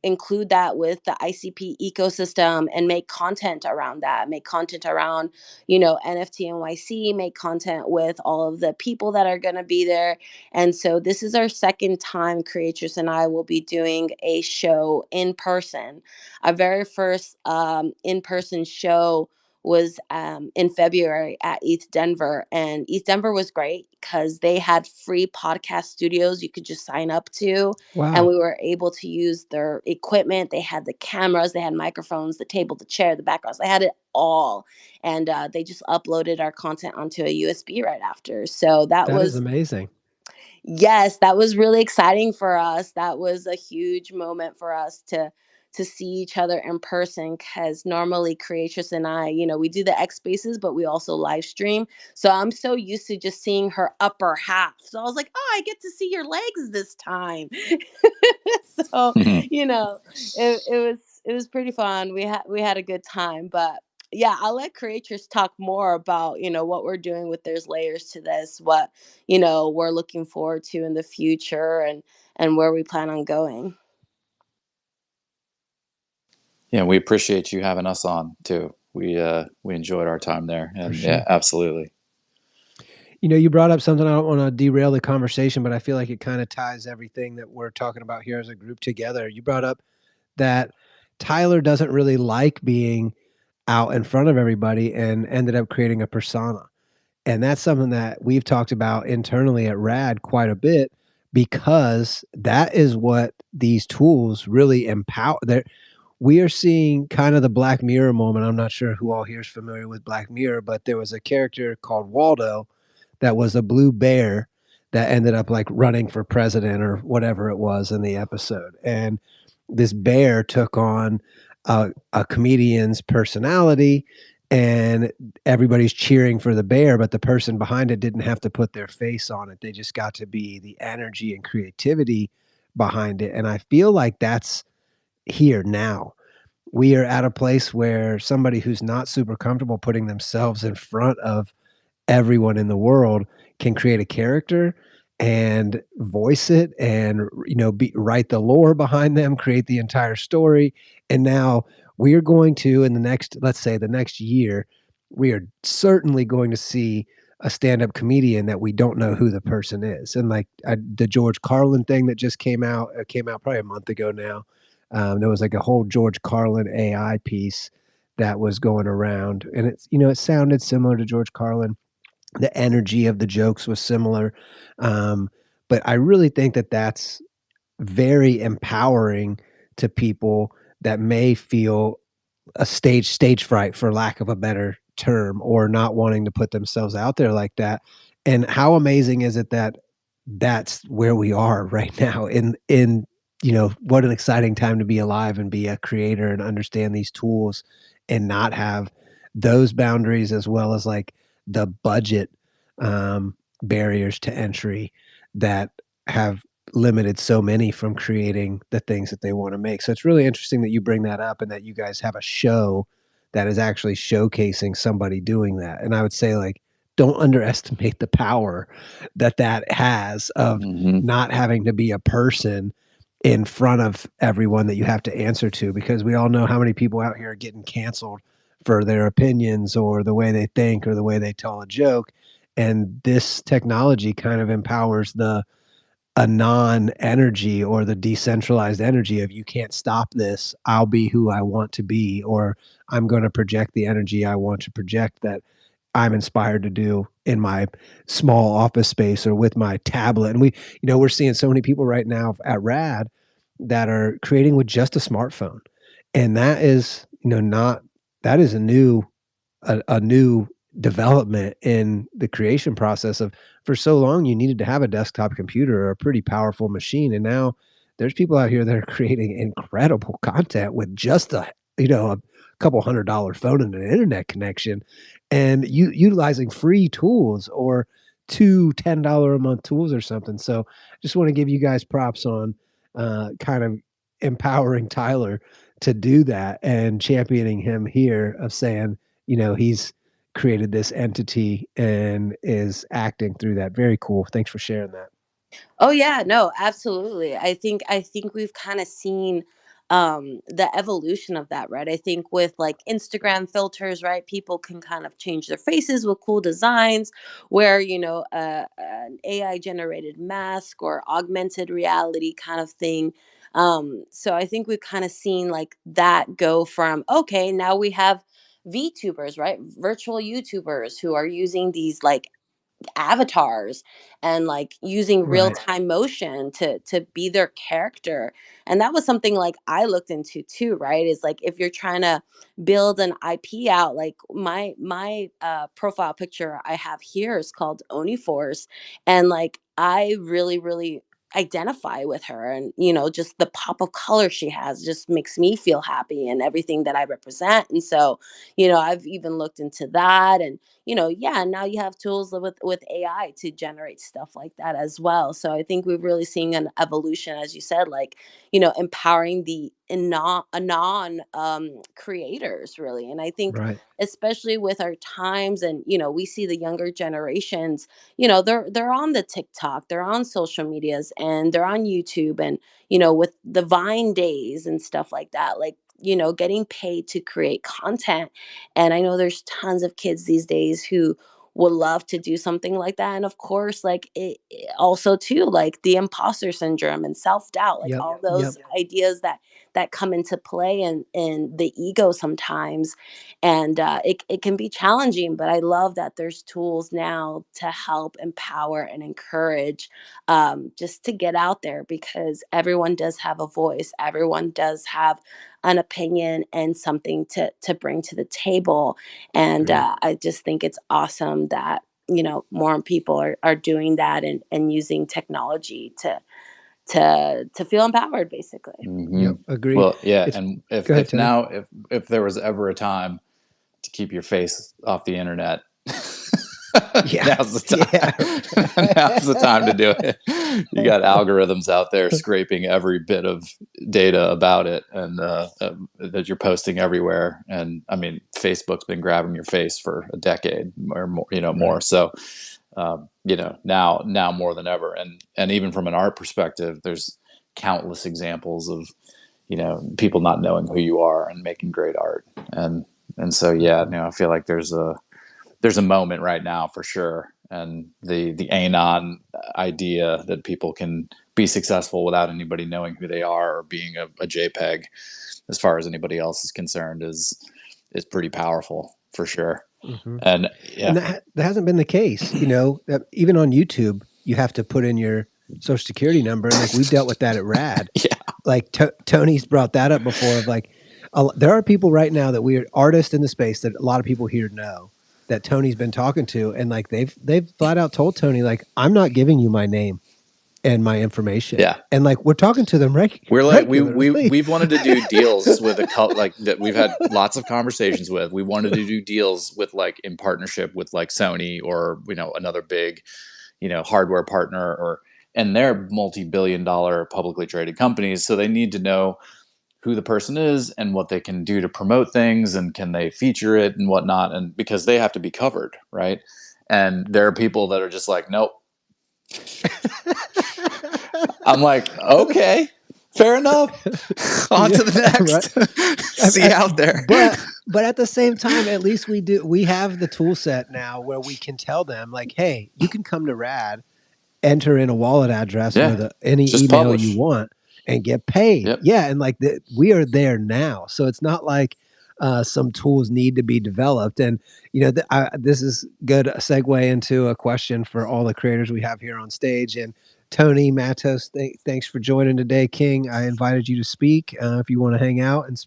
include that with the ICP ecosystem and make content around that. Make content around NFT NYC. Make content with all of the people that are going to be there. And so this is our second time. Creators and I will be doing a show in person. Our very first in-person show was in February at ETH Denver. And ETH Denver was great because they had free podcast studios you could just sign up to. And Wow. we were able to use their equipment. They had the cameras, they had microphones, the table, the chair, the backgrounds. They had it all. And they just uploaded our content onto a USB right after. So that That is was, amazing. yes, that was really exciting for us. That was a huge moment for us to see each other in person, because normally Creatress and I, we do the X spaces, but we also live stream. So I'm so used to just seeing her upper half. So I was like, oh, I get to see your legs this time. So, you know, it was pretty fun. We had a good time. But yeah, I'll let Creators talk more about, what we're doing with There's Layers to This, what, we're looking forward to in the future, and where we plan on going. Yeah, we appreciate you having us on too. We enjoyed our time there, For and yeah, sure. absolutely. You brought up something. I don't want to derail the conversation, but I feel like it kind of ties everything that we're talking about here as a group together. You brought up that Tyler doesn't really like being out in front of everybody and ended up creating a persona. And that's something that we've talked about internally at RAD quite a bit, because that is what these tools really empower. We are seeing kind of the Black Mirror moment. I'm not sure who all here is familiar with Black Mirror, but there was a character called Waldo that was a blue bear that ended up like running for president or whatever it was in the episode. And this bear took on a comedian's personality, and everybody's cheering for the bear, but the person behind it didn't have to put their face on it. They just got to be the energy and creativity behind it. And I feel like that's here now. We are at a place where somebody who's not super comfortable putting themselves in front of everyone in the world can create a character and voice it, and write the lore behind them, create the entire story. And now we are going to, in the next, let's say the next year, we are certainly going to see a stand-up comedian that we don't know who the person is. And like the George Carlin thing that just came out probably a month ago now. There was like a whole George Carlin AI piece that was going around, and it sounded similar to George Carlin. The energy of the jokes was similar. Um, but I really think that that's very empowering to people that may feel a stage fright, for lack of a better term, or not wanting to put themselves out there like that. And how amazing is it that that's where we are right now, what an exciting time to be alive and be a creator and understand these tools and not have those boundaries as well as like the budget barriers to entry that have limited so many from creating the things that they want to make. So it's really interesting that you bring that up and that you guys have a show that is actually showcasing somebody doing that. And I would say like don't underestimate the power that that has of Hmm. not having to be a person in front of everyone that you have to answer to, because we all know how many people out here are getting canceled for their opinions or the way they think or the way they tell a joke. And this technology kind of empowers the anon energy or the decentralized energy of you can't stop this. I'll be who I want to be, or I'm going to project the energy I want to project that I'm inspired to do in my small office space or with my tablet. And we, we're seeing so many people right now at Rad that are creating with just a smartphone. And that is, not that is a new development in the creation process of for so long you needed to have a desktop computer or a pretty powerful machine, and now there's people out here that are creating incredible content with just a couple $100 phone and an internet connection, and utilizing free tools or two $10 a month tools or something. So just want to give you guys props on kind of empowering Tyler to do that and championing him here of saying, he's created this entity and is acting through that. Very cool. Thanks for sharing that. Oh yeah, no, absolutely. I think we've kind of seen the evolution of that, right? I think with like Instagram filters, right? People can kind of change their faces with cool designs where, an AI generated mask or augmented reality kind of thing. So I think we've kind of seen like that go from okay, now we have VTubers, right? Virtual YouTubers who are using these like avatars and like using real Right. time motion to be their character. And that was something like I looked into too, right? Is like if you're trying to build an IP out, like my profile picture I have here is called Oni Force, and like I really identify with her, and just the pop of color she has just makes me feel happy and everything that I represent. And so I've even looked into that. And yeah, now you have tools with AI to generate stuff like that as well. So I think we're really seeing an evolution, as you said, like empowering the anon creators, really. And I think Right. especially with our times, and we see the younger generations, they're on the TikTok, they're on social medias, and they're on YouTube, and with the Vine days and stuff like that, like getting paid to create content. And I know there's tons of kids these days who would love to do something like that. And of course, like it also too, like the imposter syndrome and self-doubt, like Yep. all Yep. those ideas that come into play, and the ego sometimes. And it can be challenging, but I love that there's tools now to help empower and encourage, just to get out there, because everyone does have a voice, everyone does have an opinion and something to bring to the table. And Agreed. I just think it's awesome that more people are doing that, and using technology to feel empowered, basically. Hmm. Yep. Agreed. Well, yeah, It's and Go ahead, if Tony. now if there was ever a time to keep your face off the internet, Yeah. now's the Yeah. time. Now's the time to do it. You got algorithms out there scraping every bit of data about it, and that you're posting everywhere. And I mean, Facebook's been grabbing your face for a decade or more, more. Right. So, now more than ever, and even from an art perspective, there's countless examples of people not knowing who you are and making great art. And so yeah, Mhm. I feel like there's a moment right now for sure, and the anon idea that people can be successful without anybody knowing who they are or being a JPEG, as far as anybody else is concerned, is pretty powerful for sure. Mhm. And And yeah. that hasn't been the case, that even on YouTube, you have to put in your Social Security number, and, like, we've dealt with that at Rad. Yeah. Like, Tony's brought that up before of, like, there are people right now that we are artists in the space that a lot of people here know that Tony's been talking to, and, like, they've flat out told Tony, like, "I'm not giving you my name and my information. Yeah. And like we're talking to them We're like regularly. we've wanted to do deals with a couple like that we've had lots of conversations with. We wanted to do deals with like in partnership with like Sony or another big hardware partner or and they're multi-billion dollar publicly traded companies, so they need to know who the person is and what they can do to promote things and can they feature it and whatnot, and because they have to be covered, right? And there are people that are just like, nope. I'm like, okay, fair enough. On Yeah, to the right. next. See you out there. But at the same time, at least we have the tool set now where we can tell them like, hey, you can come to Rad, enter in a wallet address Yeah, with any just email you publish. want and get paid. Yep. Yeah, and like we are there now, so it's not like some tools need to be developed. And this is good segue into a question for all the creators we have here on stage. And Tony Matos, thanks for joining today, King. I invited you to speak. If you want to hang out and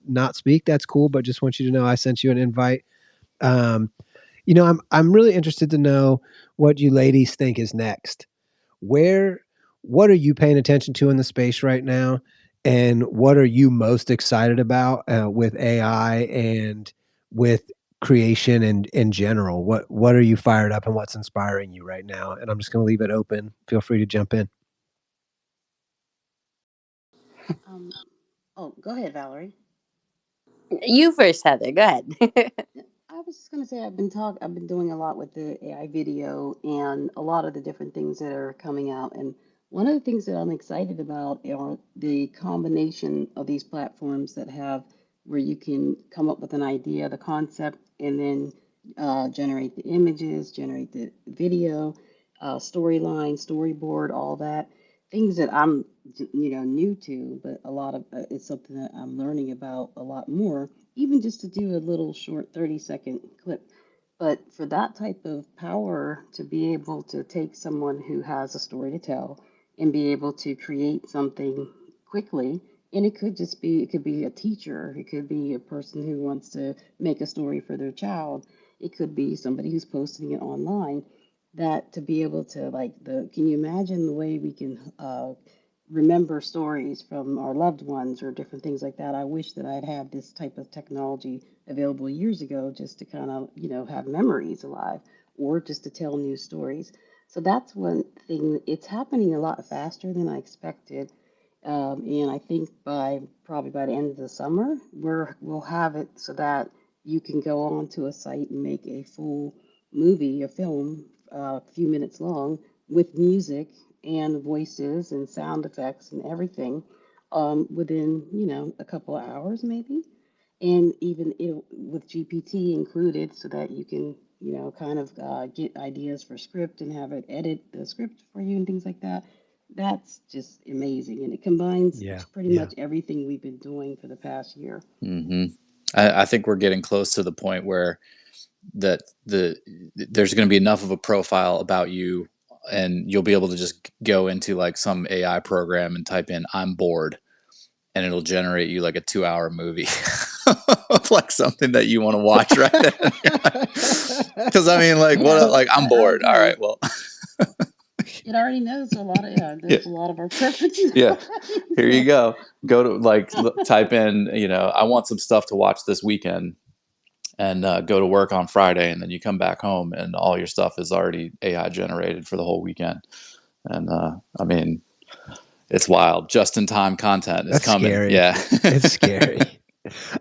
not speak, that's cool. But just want you to know I sent you an invite. Um, I'm really interested to know what you ladies think is next. Where What are you paying attention to in the space right now, and what are you most excited about with AI and with creation and in general? What are you fired up and what's inspiring you right now? And I'm just going to leave it open. Feel free to jump in. Um, oh, go ahead, Valerie. You first, Heather. Go ahead. Yeah, I was just gonna say I've been doing a lot with the AI video and a lot of the different things that are coming out. And one of the things that I'm excited about are the combination of these platforms that have where you can come up with an idea, the concept, and then generate the images, generate the video, storyline, storyboard, all that. Things that I'm new to, but a lot of it's something that I'm learning about a lot more, even just to do a little short 30-second clip. But for that type of power to be able to take someone who has a story to tell and be able to create something quickly, and it could be a teacher, it could be a person who wants to make a story for their child, it could be somebody who's posting it online. That to be able to can you imagine the way we can remember stories from our loved ones or different things like that. I wish that I'd had this type of technology available years ago just to kind of, have memories alive or just to tell new stories. So that's one thing. It's happening a lot faster than I expected. And I think probably by the end of the summer, we'll have it so that you can go onto a site and make a full movie, a film, a few minutes long with music and voices and sound effects and everything within, a couple of hours maybe. And even with GPT included so that you can, kind of get ideas for script and have it edit the script for you and things like that. That's just amazing. And it combines Yeah, pretty yeah. much everything we've been doing for the past year. Hmm. I think we're getting close to the point where that there's going to be enough of a profile about you and you'll be able to just go into like some AI program and type in "I'm bored" and it'll generate you like a 2-hour movie of like something that you want to watch right then. Because I mean, like, what? Yeah, Like, I'm I bored. All agree. right, well, It already knows a lot of, yeah, yeah, there's a lot of our preferences yeah. already. Here you So, go. Go to like type in, I want some stuff to watch this weekend, and go to work on Friday, and then you come back home, and all your stuff is already AI generated for the whole weekend. And I mean, it's wild. Just in time content is That's coming. scary. Yeah. It's scary.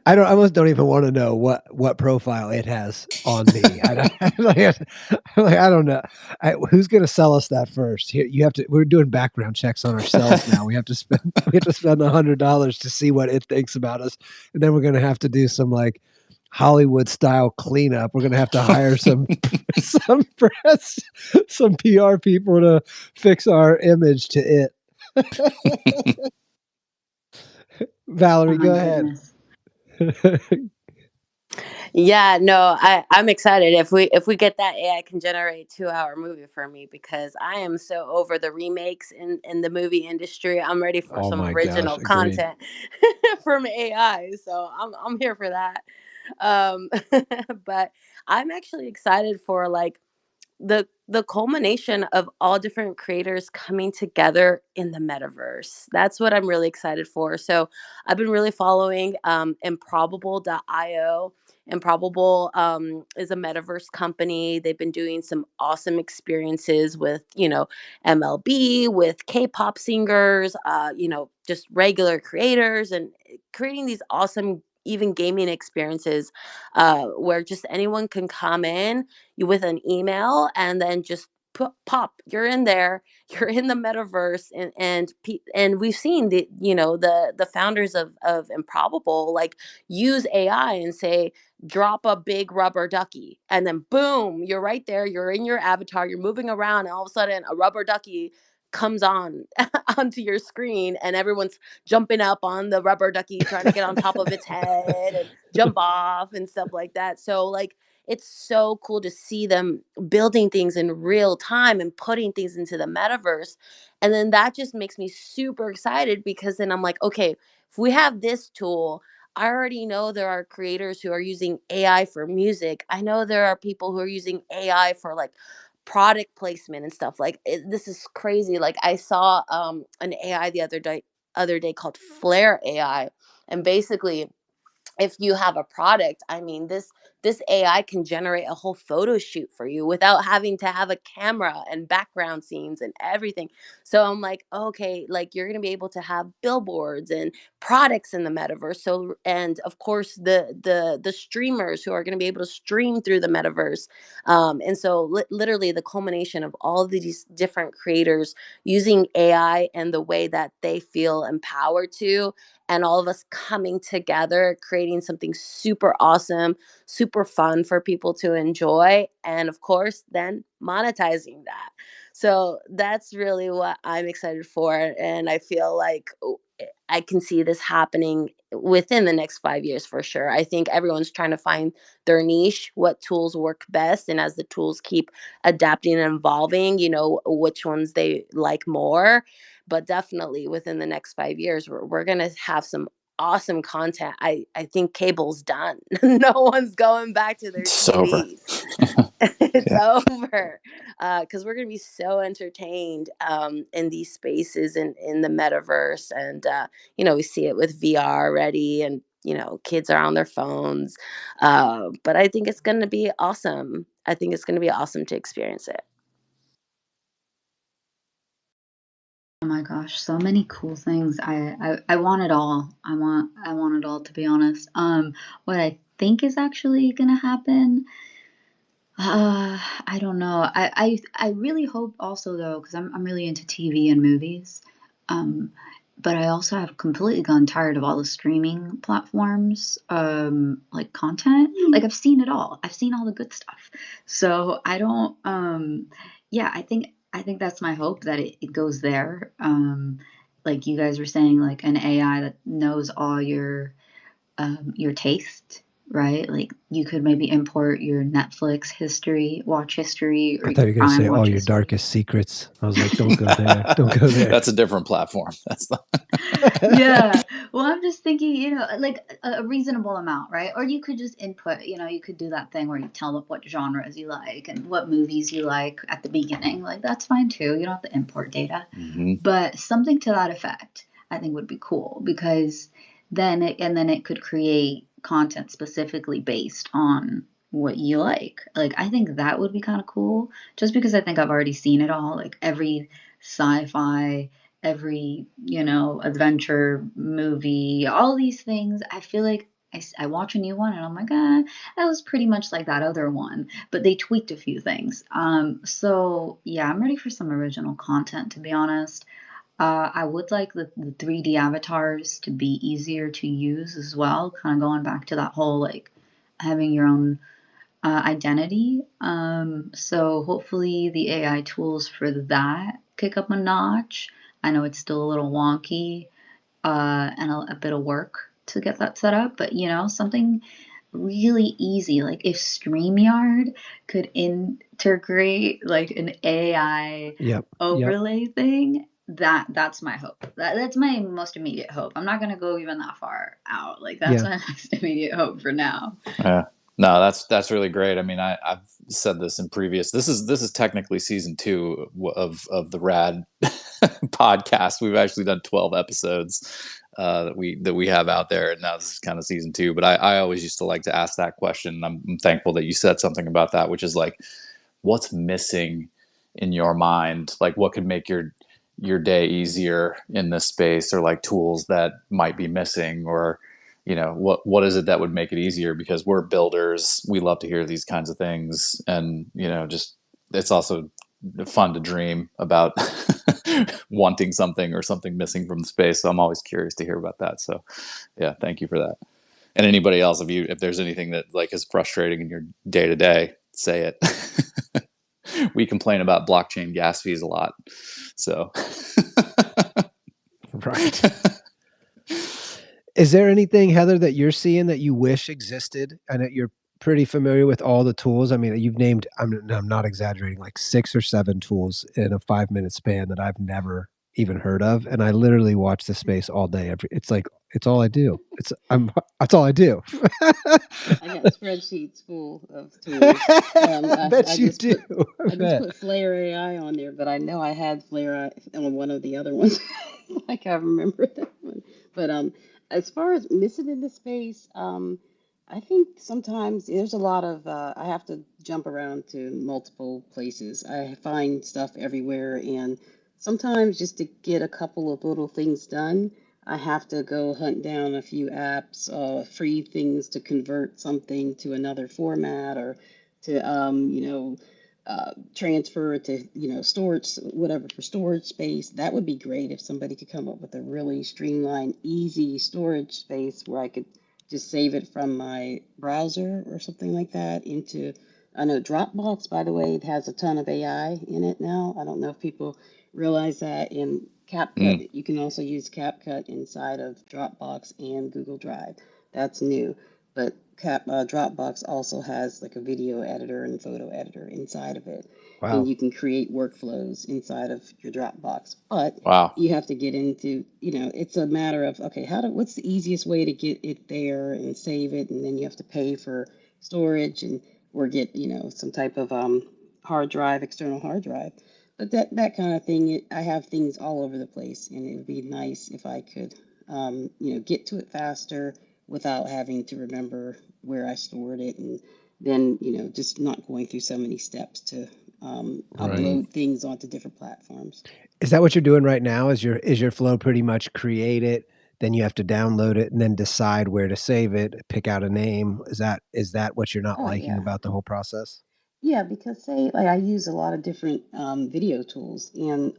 I almost don't even want to know what profile it has on me. I don't I don't know. Who's going to sell us that first? Here, you have to. We're doing background checks on ourselves now. We have to spend $100 to see what it thinks about us, and then we're going to have to do some like Hollywood style cleanup. We're going to have to hire some some press, some PR people to fix our image to it. oh Valerie, my go ahead. goodness. Yeah, no, I'm excited if we get that AI can generate 2-hour movie for me because I am so over the remakes in the movie industry. I'm ready for Oh some my gosh, original agreed. content from AI. So I'm here for that. Um, but I'm actually excited for like the culmination of all different creators coming together in the metaverse. That's what I'm really excited for. So I've been really following improbable.io. Improbable is a metaverse company. They've been doing some awesome experiences with, MLB, with K-pop singers, just regular creators, and creating these awesome even gaming experiences where just anyone can come in you with an email and then just pop, you're in there, you're in the metaverse. And we've seen the founders of Improbable like use AI and say drop a big rubber ducky, and then boom, you're right there, you're in your avatar, you're moving around, and all of a sudden a rubber ducky comes on onto your screen, and everyone's jumping up on the rubber ducky trying to get on top of its head and jump off and stuff like that. So like it's so cool to see them building things in real time and putting things into the metaverse. And then that just makes me super excited because then I'm like, okay, if we have this tool, I already know there are creators who are using AI for music. I know there are people who are using AI for like product placement and stuff. Like this is crazy. Like I saw an AI the other day called Flare AI, and basically if you have a product, I mean, this AI can generate a whole photo shoot for you without having to have a camera and background scenes and everything. So I'm like, okay, like you're going to be able to have billboards and products in the metaverse. So and of course the streamers who are going to be able to stream through the metaverse. And so literally the culmination of all of these different creators using AI and the way that they feel empowered to, and all of us coming together, creating something super awesome, super fun for people to enjoy. And of course, then monetizing that. So that's really what I'm excited for. And I feel like I can see this happening within the next 5 years for sure. I think everyone's trying to find their niche, what tools work best. And as the tools keep adapting and evolving, which ones they like more. But definitely within the next 5 years, we're going to have some awesome content. I think cable's done. No one's going back to their It's over. TVs. It's Yeah. over because we're going to be so entertained in these spaces and in the metaverse. And we see it with VR already, and kids are on their phones. But I think it's going to be awesome. I think it's going to be awesome to experience it. Oh my gosh, so many cool things. I want it all. I want it all, to be honest. What I think is actually gonna happen, I don't know. I really hope also though, because I'm really into TV and movies. Um, but I also have completely gone tired of all the streaming platforms, like content. Like I've seen it all. I've seen all the good stuff. So I don't yeah, I think that's my hope that it goes there. Like you guys were saying, like an AI that knows all your taste, right? Like you could maybe import your Netflix history, watch history, or I thought your you were gonna say Prime all watch your history. darkest secrets. I was like, "Don't go there. Don't go there." That's a different platform. That's not. Yeah. Well, I'm just thinking, like a reasonable amount, right? Or you could just input, you could do that thing where you tell them what genres you like and what movies you like at the beginning. Like that's fine too. You don't have to import data. Hmm. But something to that effect, I think would be cool because then it could create content specifically based on what you like. Like I think that would be kind of cool just because I think I've already seen it all, like every sci-fi, every, adventure movie, all these things. I feel like I watch a new one and I'm like, that was pretty much like that other one, but they tweaked a few things. So yeah, I'm ready for some original content, to be honest. I would like the 3D avatars to be easier to use as well, kind of going back to that whole like having your own identity. So hopefully the AI tools for that kick up a notch. I know it's still a little wonky and a bit of work to get that set up, but something really easy. Like if StreamYard could integrate like an AI Yep, yep, overlay thing, that's my hope. That's my most immediate hope. I'm not gonna go even that far out. Like that's yeah. my most immediate hope for now. Yeah. No, that's really great. I mean, I've said this in previous. This is technically season two of the Rad podcast. We've actually done 12 episodes that we have out there, and now this is kind of season two. But I always used to like to ask that question. And I'm thankful that you said something about that, which is like, what's missing in your mind? Like, what could make your day easier in this space, or like tools that might be missing, or what is it that would make it easier? Because we're builders, we love to hear these kinds of things, and just it's also fun to dream about wanting something or something missing from the space. So I'm always curious to hear about that. So yeah, thank you for that. And anybody else, if there's anything that like is frustrating in your day to day, say it. We complain about blockchain gas fees a lot, so Right. Is there anything, Heather, that you're seeing that you wish existed? I know you're pretty familiar with all the tools. I mean, you've named, I'm not exaggerating, like 6 or 7 tools in a 5-minute span that I've never even heard of, and I literally watch this space all day. It's like it's all I do. That's all I do. I got spreadsheets full of tools. I bet you do. I I just bet. put Flare AI on there, but I know I had Flare AI on one of the other ones. Like I remember that one. But as far as missing in the space, I think sometimes there's a lot of I have to jump around to multiple places. I find stuff everywhere, and sometimes just to get a couple of little things done. I have to go hunt down a few apps, free things to convert something to another format or to, transfer it to, storage, whatever for storage space. That would be great if somebody could come up with a really streamlined, easy storage space where I could just save it from my browser or something like that into, I know Dropbox, by the way, it has a ton of AI in it now. I don't know if people realize that in mm, CapCut, you can also use CapCut inside of Dropbox and Google Drive. That's new. But Dropbox also has like a video editor and photo editor inside of it. And Wow. you can create workflows inside of your Dropbox. But wow. you have to get into, it's a matter of, okay, what's the easiest way to get it there and save it? And then you have to pay for storage and or get, some type of hard drive, external hard drive. But that kind of thing, I have things all over the place, and it would be nice if I could, get to it faster without having to remember where I stored it, and then, just not going through so many steps to Right. Mm, upload things onto different platforms. Is that what you're doing right now? Is your flow pretty much create it, then you have to download it, and then decide where to save it, pick out a name? Is that what you're not Oh liking yeah. about the whole process? Yeah, because say like I use a lot of different video tools, and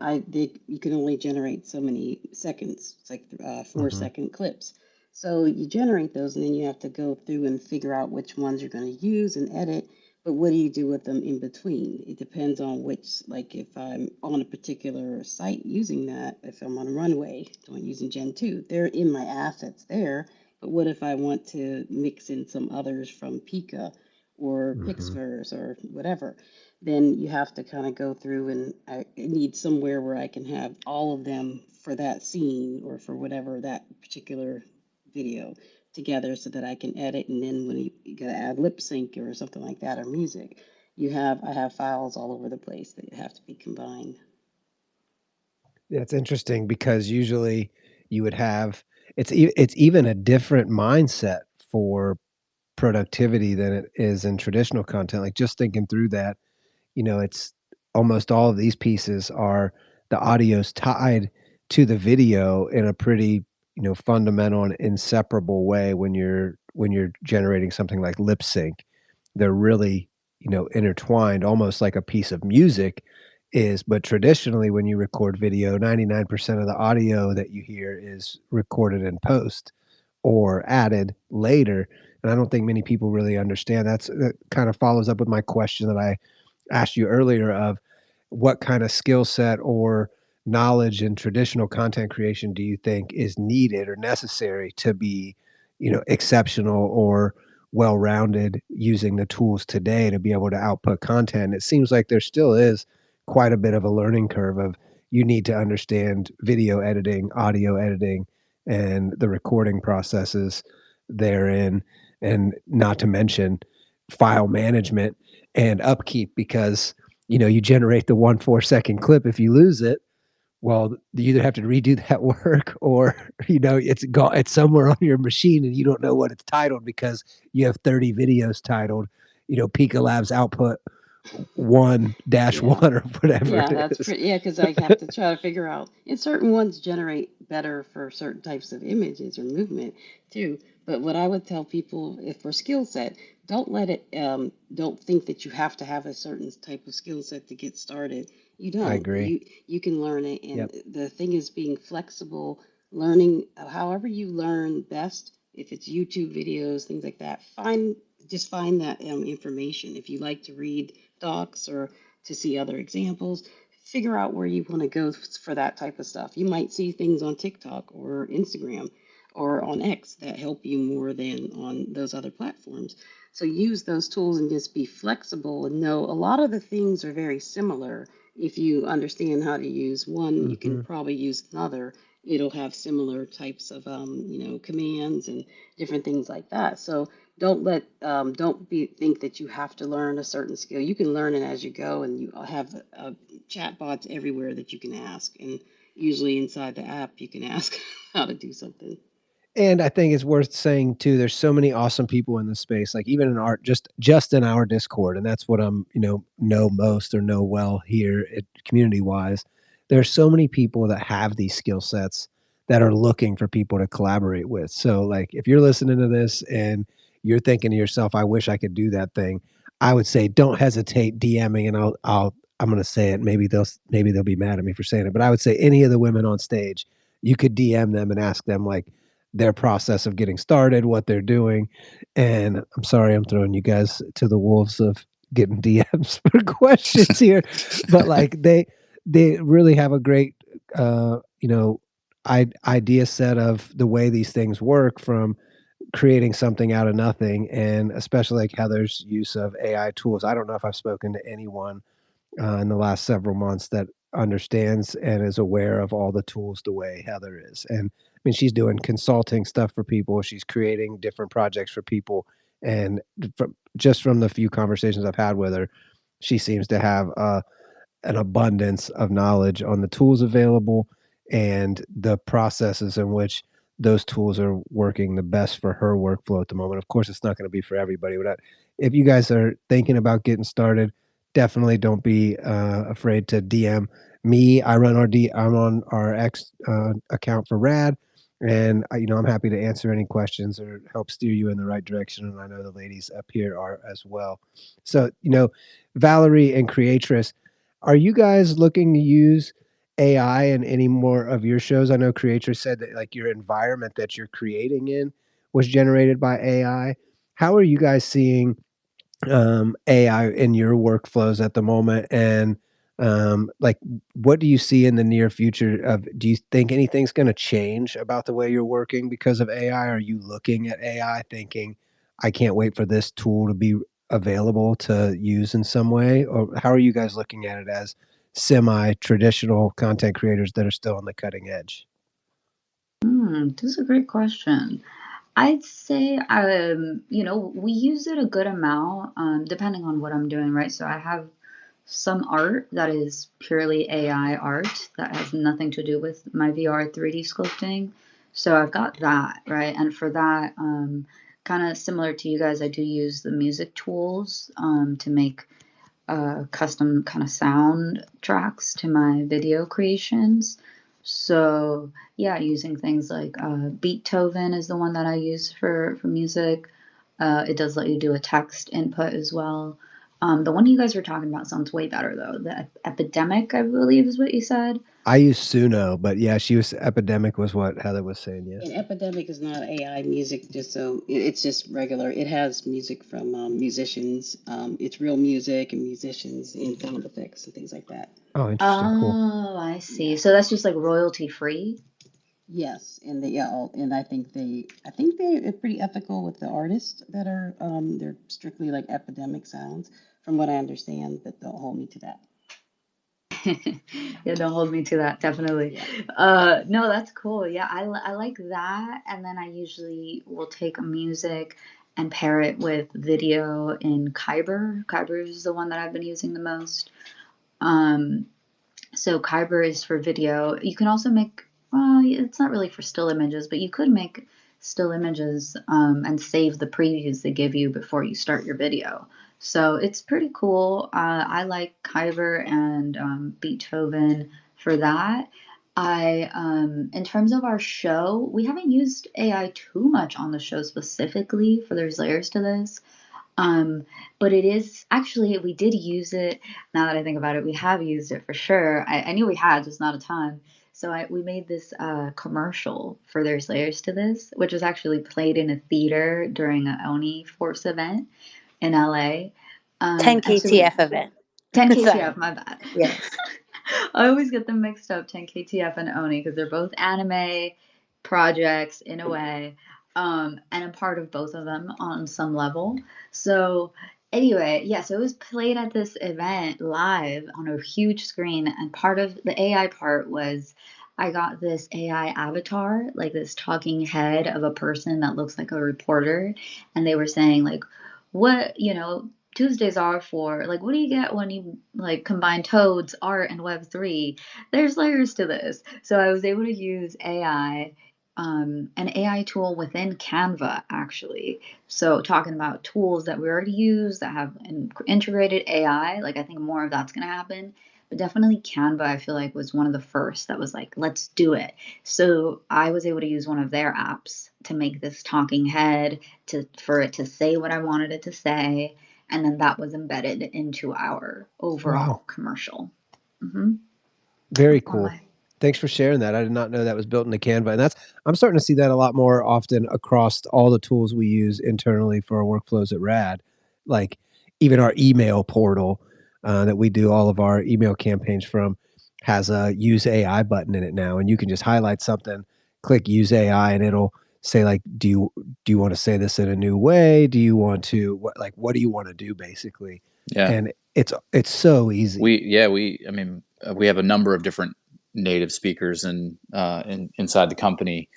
you can only generate so many seconds. It's like 4 Mhm. second clips. So you generate those, and then you have to go through and figure out which ones you're going to use and edit. But what do you do with them in between? It depends on which, like if I'm on a particular site using that, if I'm on Runway, doing using Gen 2, they're in my assets there. But what if I want to mix in some others from Pika? Or Mhm. Pixverse or whatever, then you have to kind of go through and I need somewhere where I can have all of them for that scene or for whatever that particular video together so that I can edit. And then when you gotta add lip sync or something like that or music, I have files all over the place that have to be combined. Yeah, it's interesting because usually you would have it's even a different mindset for productivity than it is in traditional content, like, just thinking through that, it's almost all of these pieces are the audio's tied to the video in a pretty, fundamental and inseparable way when you're generating something like lip sync. They're really, intertwined almost like a piece of music is, but traditionally when you record video, 99% of the audio that you hear is recorded in post or added later, and I don't think many people really understand. That kind of follows up with my question that I asked you earlier of what kind of skill set or knowledge in traditional content creation do you think is needed or necessary to be, exceptional or well-rounded using the tools today to be able to output content? It seems like there still is quite a bit of a learning curve of you need to understand video editing, audio editing, and the recording processes therein, and not to mention file management and upkeep because, you know, you generate the 1 4-second clip. If you lose it, well, you either have to redo that work or, you know, it's somewhere on your machine and you don't know what it's titled because you have 30 videos titled, you know, Pika Labs output 1 dash Yeah. 1 or whatever Yeah, it that's is. pretty. Yeah, because I have to try to figure out. And certain ones generate better for certain types of images or movement too. But what I would tell people, if for skill set, don't let it. Don't think that you have to have a certain type of skill set to get started. You I don't. agree. You can learn it, and Yep. the thing is being flexible, learning however you learn best. If it's YouTube videos, things like that, find that information. If you like to read docs or to see other examples. Figure out where you want to go for that type of stuff. You might see things on TikTok or Instagram or on X that help you more than on those other platforms. So use those tools and just be flexible and know a lot of the things are very similar. If you understand how to use one, you can Mhm. probably use another. It'll have similar types of commands and different things like that. So don't think that you have to learn a certain skill. You can learn it as you go, and you have chat bots everywhere that you can ask. And usually inside the app, you can ask how to do something. And I think it's worth saying too, there's so many awesome people in this space, like even in our just in our Discord, and that's what I'm, you know most or know well here at community wise. There's so many people that have these skill sets that are looking for people to collaborate with. So like if you're listening to this and you're thinking to yourself, I wish I could do that thing, I would say don't hesitate DMing and I'm gonna say it. Maybe they'll be mad at me for saying it, but I would say any of the women on stage, you could DM them and ask them like their process of getting started, what they're doing. And I'm sorry I'm throwing you guys to the wolves of getting DMs for questions here, but like they really have a great you know idea set of the way these things work from creating something out of nothing and especially like how there's use of AI tools. I don't know if I've spoken to anyone in the last several months that understands and is aware of all the tools the way Heather is. And I mean, she's doing consulting stuff for people. She's creating different projects for people. And just from the few conversations I've had with her, she seems to have an abundance of knowledge on the tools available and the processes in which those tools are working the best for her workflow at the moment. Of course, it's not going to be for everybody, but if you guys are thinking about getting started, definitely don't be afraid to DM me. I'm on our X account for Rad, and you know I'm happy to answer any questions or help steer you in the right direction. And I know the ladies up here are as well. So you know, Valerie and Creatress, are you guys looking to use AI in any more of your shows? I know Creator said that like your environment that you're creating in was generated by AI. How are you guys seeing AI in your workflows at the moment? And like, what do you see in the near future? Of do you think anything's going to change about the way you're working because of AI? Are you looking at AI thinking, I can't wait for this tool to be available to use in some way? Or how are you guys looking at it as semi traditional content creators that are still on the cutting edge? This is a great question. I'd say, we use it a good amount, depending on what I'm doing, right? So I have some art that is purely AI art that has nothing to do with my VR 3D sculpting. So I've got that, right? And for that, kind of similar to you guys, I do use the music tools to make custom kind of sound tracks to my video creations. So yeah, using things like Beethoven is the one that I use for music. It does let you do a text input as well. The one you guys were talking about sounds way better though. The epidemic, I believe, is what you said. I use Suno, but yeah, she was Epidemic was what Heather was saying. And Yes. Epidemic is not AI music, just so it's just regular. It has music from musicians. It's real music and musicians and sound effects and things like that. Oh, interesting. Cool. Oh, I see. Yeah. So that's just like royalty free. Yes, and and I think they are pretty ethical with the artists that are they're strictly like epidemic sounds, from what I understand, but don't hold me to that. Yeah, don't hold me to that, definitely. Yeah. No, that's cool. Yeah, I like that. And then I usually will take a music and pair it with video in Kyber. Kyber is the one that I've been using the most. Um, so Kyber is for video. You can also make, well, it's not really for still images, but you could make still images and save the previews they give you before you start your video. So it's pretty cool. I like Kyber and Beethoven for that. In terms of our show, we haven't used AI too much on the show specifically, for there's layers to this. Um, but it is actually, we did use it. Now that I think about it, we have used it for sure. I knew we had, just not a ton. So we made this commercial for There's Layers to This, which was actually played in a theater during a Oni Force event in LA. 10 And so we, KTF event. 10 KTF, Sorry. my bad. Yes. I always get them mixed up, 10 KTF and Oni, because they're both anime projects in a way. And I'm part of both of them on some level. So, anyway, yeah, so it was played at this event live on a huge screen. And part of the AI part was I got this AI avatar, like this talking head of a person that looks like a reporter. And they were saying, like, what, Tuesdays are for, like, what do you get when you like combine Toad's art and Web3? There's layers to this. So I was able to use AI, an AI tool within Canva, actually. So talking about tools that we already use that have integrated AI, like I think more of that's going to happen. But definitely Canva, I feel like was one of the first that was like, let's do it. So I was able to use one of their apps to make this talking head for it to say what I wanted it to say, and then that was embedded into our overall Wow. commercial. Mm-hmm. Very On cool. my Thanks for sharing that. I did not know that was built into Canva, and I'm starting to see that a lot more often across all the tools we use internally for our workflows at Rad. Like, even our email portal, that we do all of our email campaigns from has a Use AI button in it now, and you can just highlight something, click Use AI, and it'll say, like, "Do you wanna say this in a new way? Do you want to what do you wanna do?" Basically, Yeah. and it's so easy. I mean, we have a number of different native speakers inside the company,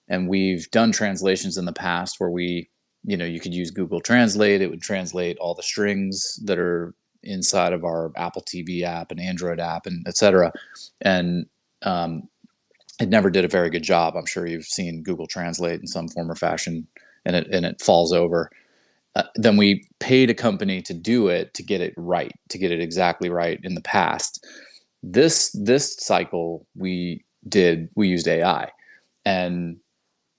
and we've done translations in the past where you could use Google Translate. It would translate all the strings that are inside of our Apple TV app and Android app and etc. And um, it never did a very good job. I'm sure you've seen Google Translate in some form or fashion, and it falls over. Then we paid a company to do it, to get it right, to get it exactly right in the past. This cycle we used AI, and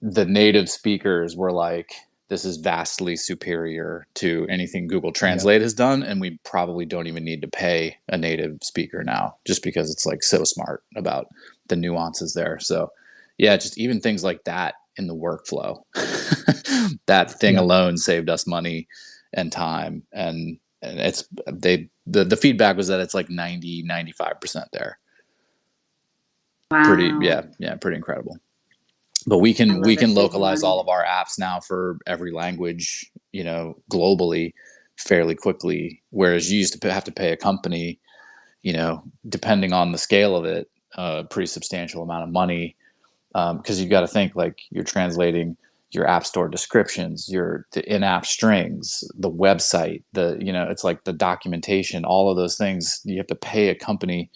the native speakers were like, this is vastly superior to anything Google Yep. Translate has done, and we probably don't even need to pay a native speaker now, just because it's like so smart about the nuances there. So yeah, just even things like that in the workflow. That thing Yep. alone saved us money and time, and the feedback was that it's like 90-95% there. Pretty, wow, yeah, pretty incredible. But I we love it. can Saves you localize all money. of our apps now for every language, globally, fairly quickly, whereas you used to have to pay a company, depending on the scale of it, a pretty substantial amount of money, because you got to think, like, you're translating your app store descriptions, the in-app strings, the website, it's like the documentation, all of those things. You have to pay a company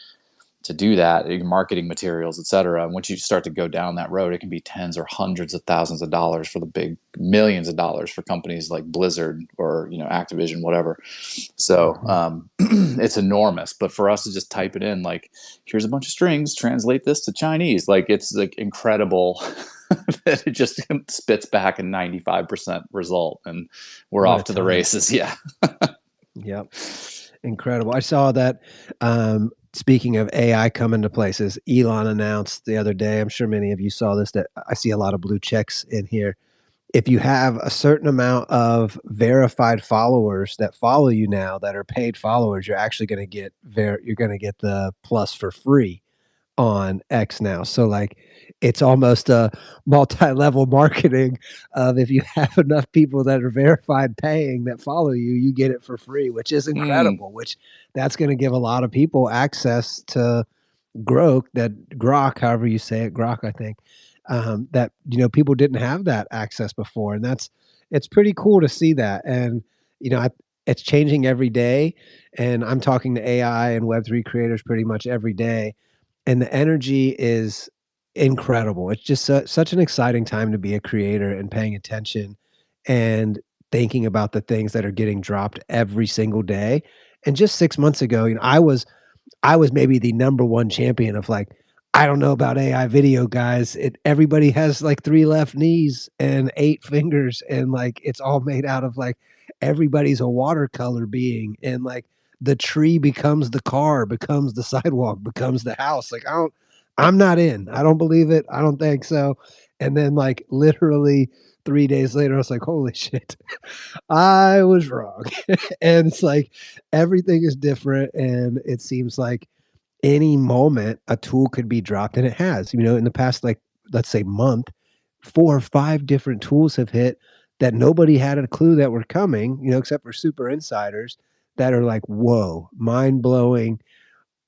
to do that, marketing materials, et cetera. And once you start to go down that road, it can be tens or hundreds of thousands of dollars for the big, millions of dollars for companies like Blizzard or Activision, whatever. So Mhm. it's enormous. But for us to just type it in, like, here's a bunch of strings, translate this to Chinese, like, it's like incredible that it just spits back a 95% result, and we're What a off to the time. races. Yeah. Yep. Incredible. I saw that, speaking of AI coming to places, Elon announced the other day, I'm sure many of you saw this, that I see a lot of blue checks in here. If you have a certain amount of verified followers that follow you now that are paid followers, you're actually you're gonna get the plus for free on X now. So, like, it's almost a multi-level marketing of, if you have enough people that are verified paying that follow you, you get it for free, which is Mm, incredible, which that's gonna give a lot of people access to Grok, however you say it, Grok, I think, that, people didn't have that access before, and it's pretty cool to see that, and, you know, it's changing every day, and I'm talking to AI and Web3 creators pretty much every day, and the energy is incredible. It's just such an exciting time to be a creator and paying attention and thinking about the things that are getting dropped every single day. And just 6 months ago, you know, I was maybe the number one champion of like, I don't know about AI video, guys. Everybody has like 3 left knees and 8 fingers, and like it's all made out of like everybody's a watercolor being, and like the tree becomes the car, becomes the sidewalk, becomes the house. Like I'm not in. I don't believe it. I don't think so. And then like literally 3 days later, I was like, holy shit, I was wrong. And it's like everything is different, and it seems like any moment a tool could be dropped, and it has. You know, in the past, like, let's say month, 4 or 5 different tools have hit that nobody had a clue that were coming, you know, except for super insiders that are like, "Whoa, mind-blowing.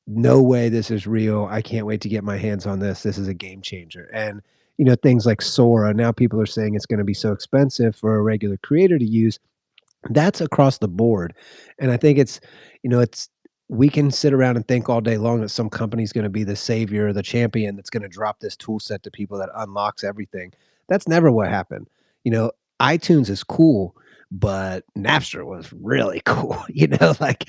No way this is real. I can't wait to get my hands on this. This is a game changer." And, you know, things like Sora, now people are saying it's gonna be so expensive for a regular creator to use. That's across the board, and I think it's, you know, it's we can sit around and think all day long that some company's gonna be the savior or the champion that's gonna drop this tool set to people that unlocks everything. That's never what happened. You know, iTunes is cool, but Napster was really cool, you know, like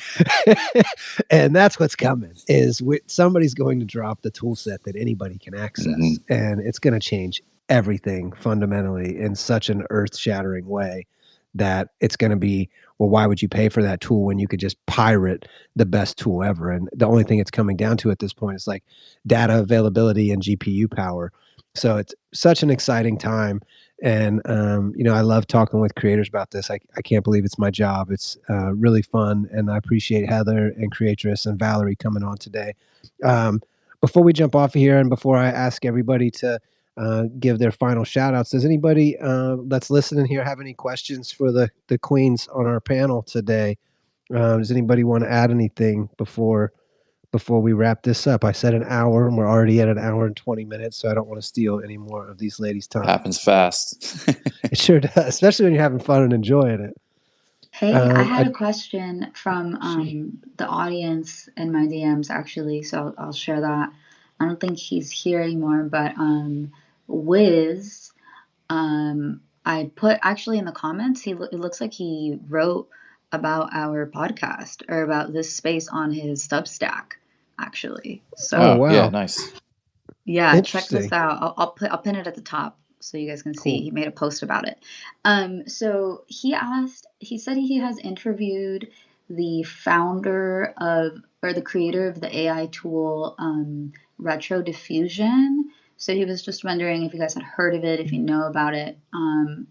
and that's what's coming is somebody's going to drop the tool set that anybody can Hmm. access, and it's gonna change everything fundamentally in such an earth-shattering way that it's gonna be, well, why would you pay for that tool when you could just pirate the best tool ever? And the only thing it's coming down to at this point is like data availability and GPU power. So it's such an exciting time. And, you know, I love talking with creators about this. I can't believe it's my job. It's really fun. And I appreciate Heather and Creatress and Valerie coming on today. Um, Before we jump off of here and before I ask everybody to give their final shout outs. Does anybody that's listening here have any questions for the queens on our panel today? Does anybody want to add anything before we wrap this up? I said an hour, and we're already at an hour and 20 minutes, so I don't want to steal any more of these ladies' time. Happens So fast. it sure does, especially when you're having fun and enjoying it. Hey, I had I a question from shoot. the audience in my DMs actually, so I'll share that. I don't think he's here anymore, but Wiz, I put actually in the comments. It looks like he wrote about our podcast or about this space on his Substack, actually. Oh Oh, So yeah, wow, nice. yeah, check this interesting. out. I'll pin it at the top so you guys can see. Cool. He made a post about it. So he said he has interviewed the founder of or the creator of the AI tool Retro Diffusion. So he was just wondering if you guys had heard of it, if you know about it.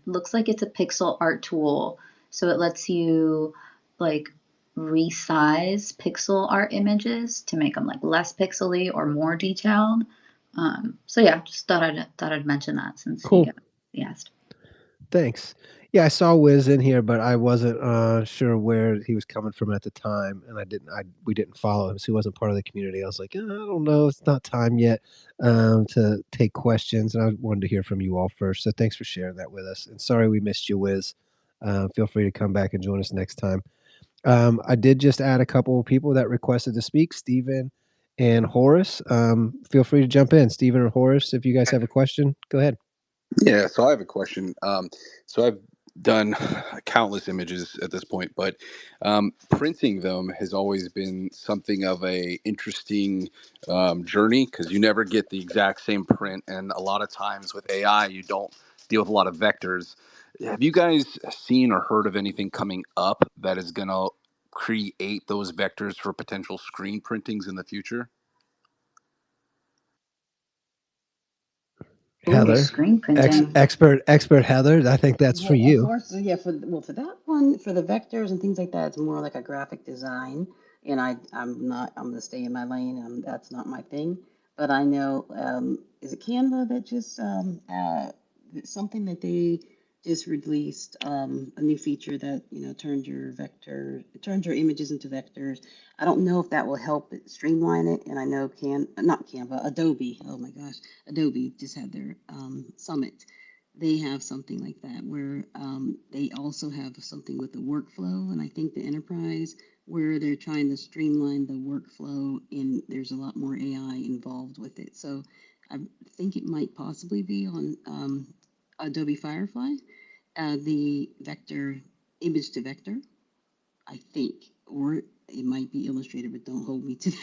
Looks like it's a pixel art tool. So it lets you like resize pixel art images to make them like less pixely or more detailed. So yeah, just thought I'd mention that since Cool. he asked. Thanks. Yeah, I saw Wiz in here, but I wasn't sure where he was coming from at the time, and we didn't follow him, so he wasn't part of the community. I was like, I don't know, it's not time yet to take questions, and I wanted to hear from you all first. So thanks for sharing that with us. And sorry we missed you, Wiz. Feel free to come back and join us next time. I did just add a couple of people that requested to speak, Stephen and Horace. Feel free to jump in, Stephen or Horace, if you guys have a question. Go ahead. Yeah, so I have a question. So I've done countless images at this point, but printing them has always been something of a interesting journey because you never get the exact same print, and a lot of times with AI, you don't deal with a lot of vectors. Have you guys seen or heard of anything coming up that is going to create those vectors for potential screen printings in the future? Ooh, Heather, screen printing. expert Heather. I think that's for Well, you. unfortunately, yeah, for that one, for the vectors and things like that, it's more like a graphic design, and I'm gonna stay in my lane. That's not my thing. But I know, is it Canva that just something that they just released a new feature that turns your images into vectors. I don't know if that will help it streamline it, and I know not Canva, Adobe. Oh my gosh, Adobe just had their summit they have something like that where they also have something with the workflow, and I think the enterprise where they're trying to streamline the workflow and there's a lot more AI involved with it. So I think it might possibly be on Adobe Firefly, the vector image to vector, I think, or it might be Illustrator, but don't hold me to that.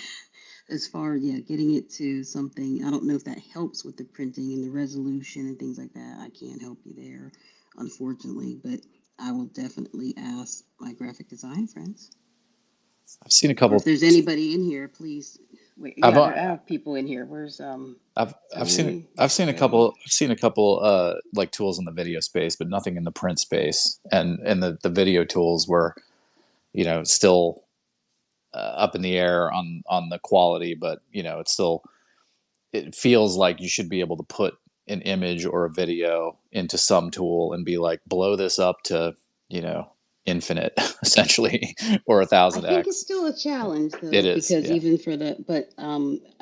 As far, yeah, getting it to something, I don't know if that helps with the printing and the resolution and things like that. I can't help you there, unfortunately, but I will definitely ask my graphic design friends. I've seen a Or if couple. there's anybody in here, please. Wait, I've yeah, there are people in here. Where's Tony? I've seen a Joe? couple like tools in the video space, but nothing in the print space. And the video tools were, still up in the air on the quality, but it's still, it feels like you should be able to put an image or a video into some tool and be like, blow this up to, you know, infinite essentially, or a I thousand think it's X. still a challenge It though, is. because Yeah. even for the, but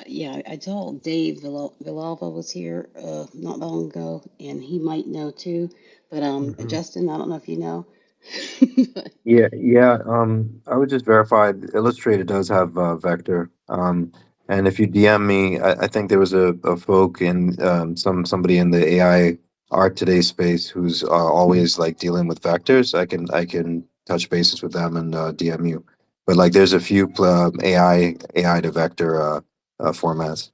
yeah, I told Dave Villalba was here not long ago, and he might know too. But Mhm. Justin, I don't know if you know. Yeah, yeah. I would just verify Illustrator does have vector. And if you DM me, I think there was a folk in somebody in the AI art today space who's always like dealing with vectors. I can touch bases with them and DM you. But like, there's a few AI to vector formats.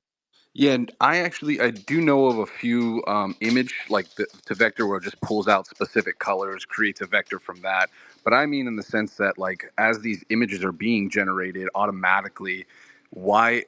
Yeah, and I do know of a few image like to vector where it just pulls out specific colors, creates a vector from that. But I mean in the sense that like as these images are being generated automatically, why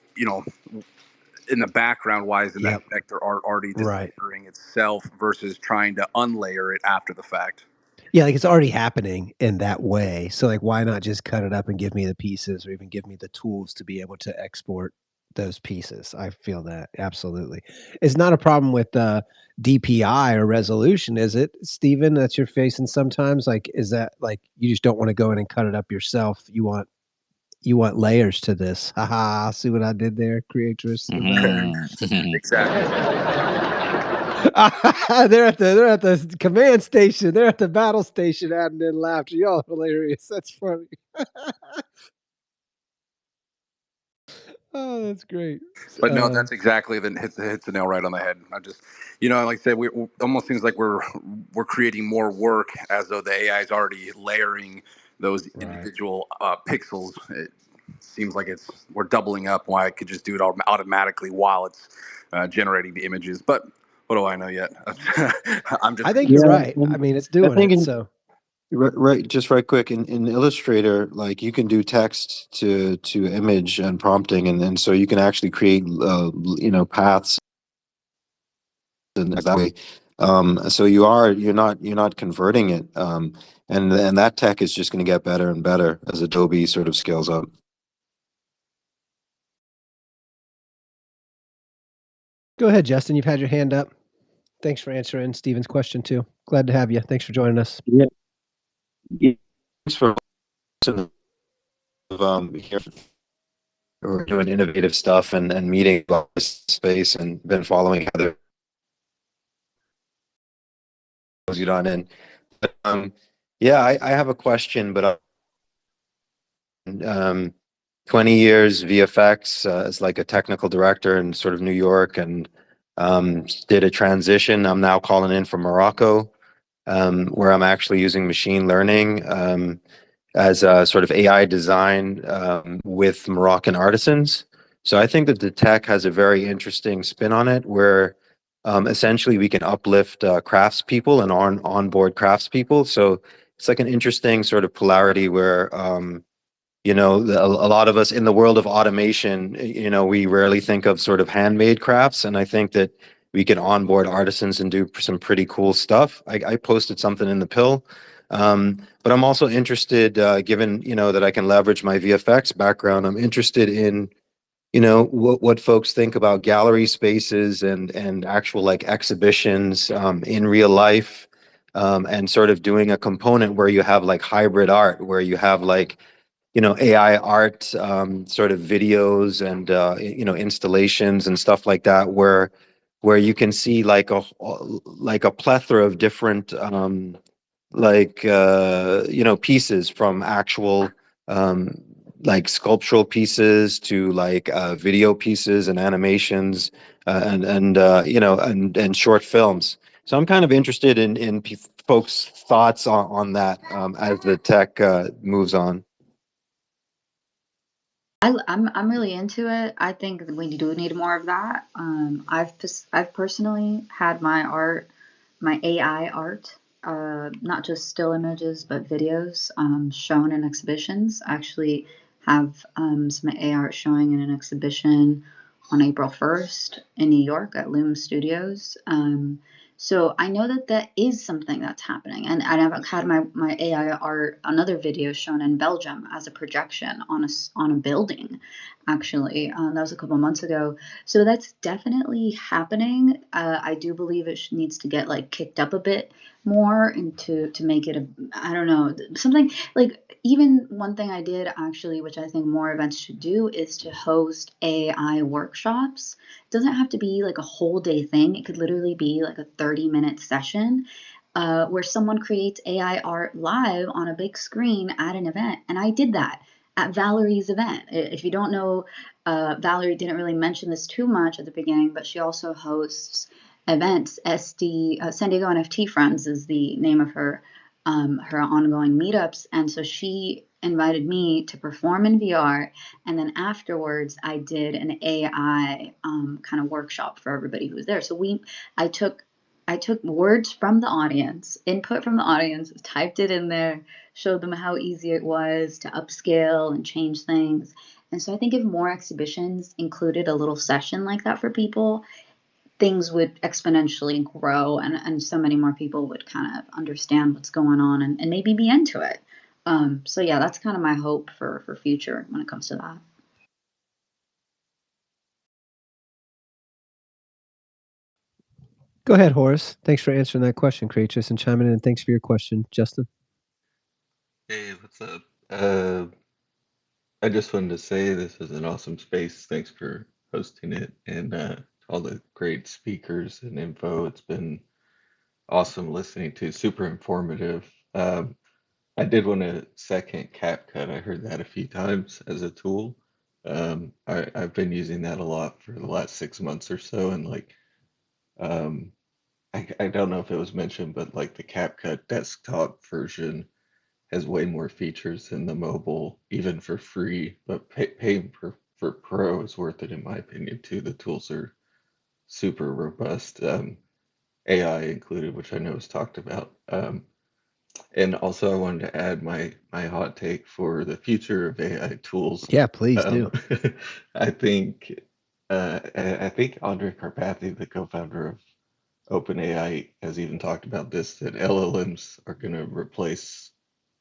in the background, why isn't that Yep. vector art already just Right. rendering itself versus trying to unlayer it after the fact? Yeah, like, it's already happening in that way, so, like, why not just cut it up and give me the pieces or even give me the tools to be able to export those pieces? I feel that, absolutely. It's not a problem with, DPI or resolution, is it, Steven, that you're facing sometimes? Like, is that, like, you just don't wanna go in and cut it up yourself, you want layers to this. Haha, see what I did there, creatress design? Mhm. Exactly. They're at the command station. They're at the battle station adding in laughter. Y'all hilarious. That's funny. Oh, that's great. But no, that's exactly the hits the nail right on the head. I just, like I said, we almost seems like we're creating more work as though the AI is already layering those Right. individual pixels. It seems like we're doubling up. Why I could just do it automatically while it's generating the images. But what do I know yet? I'm just I think you're Yeah, right. I and mean, it's I doing think it. in So right, just right quick in Illustrator, like you can do text to image and prompting, and so you can actually create paths and that way. So you're not converting it, and that tech is just going to get better and better as Adobe sort of scales up. go ahead, Justin. You've had your hand up. Thanks for answering Steven's question too. Glad to have you. Thanks for joining us. Yeah, yeah. Thanks for listening. Here we're doing innovative stuff and meeting about this space and been following Heather you on in. But, yeah, I have a question, but um, 20 years VFX as like a technical director in sort of New York, and did a transition. I'm now calling in from Morocco, where I'm actually using machine learning as a sort of AI design with Moroccan artisans. So I think that the tech has a very interesting spin on it, where essentially we can uplift craftspeople and onboard craftspeople. So it's like an interesting sort of polarity where a lot of us in the world of automation, we rarely think of sort of handmade crafts, and I think that we can onboard artisans and do some pretty cool stuff. I posted something in the pill, but I'm also interested, given that I can leverage my VFX background. I'm interested in what folks think about gallery spaces and actual like exhibitions in real life, and sort of doing a component where you have like hybrid art, where you have like AI art, sort of videos and installations and stuff like that, where where you can see like a plethora of different pieces, from actual um, like sculptural pieces to like video pieces and animations, and short films. So I'm kind of interested in folks' thoughts on that as the tech moves on. I'm really into it. I think that we do need more of that. I've personally had my AI art, not just still images but videos, shown in exhibitions. I actually have some AI art showing in an exhibition on April 1st in New York at Loom Studios. So I know that that is something that's happening, and I've had my AI art, another video shown in Belgium as a projection on a building. Actually, that was a couple months ago. So that's definitely happening. I do believe it needs to get like kicked up a bit more and to make it a, I don't know, something like, even one thing I did actually, which I think more events should do, is to host AI workshops. It doesn't have to be like a whole day thing. It could literally be like a 30-minute session where someone creates AI art live on a big screen at an event. And I did that at Valerie's event. If you don't know, Valerie didn't really mention this too much at the beginning, but she also hosts events. San Diego NFT Friends is the name of her ongoing meetups, and so she invited me to perform in VR, and then afterwards I did an AI kind of workshop for everybody who was there. So I took I took words from the audience, input from the audience, typed it in there, showed them how easy it was to upscale and change things. And so I think if more exhibitions included a little session like that for people, things would exponentially grow, and so many more people would kind of understand what's going on and maybe be into it. So yeah, that's kind of my hope for future when it comes to that. Go ahead, Horace. Thanks for answering that question, Creatress, and chiming in. And thanks for your question, Justin. Hey, what's up? I just wanted to say this is an awesome space. Thanks for hosting it, and all the great speakers and info. It's been awesome listening to, super informative. I did want to second CapCut. I heard that a few times as a tool. I've been using that a lot for the last 6 months or so, and like, um, I don't know if it was mentioned, but like the CapCut desktop version has way more features than the mobile, even for free. But paying for Pro is worth it, in my opinion, too. The tools are super robust, AI included, which I know is talked about. And also, I wanted to add my hot take for the future of AI tools. Yeah, please do. Um, I think I think Andre Karpathy, the co-founder of OpenAI, has even talked about this, that LLMs are going to replace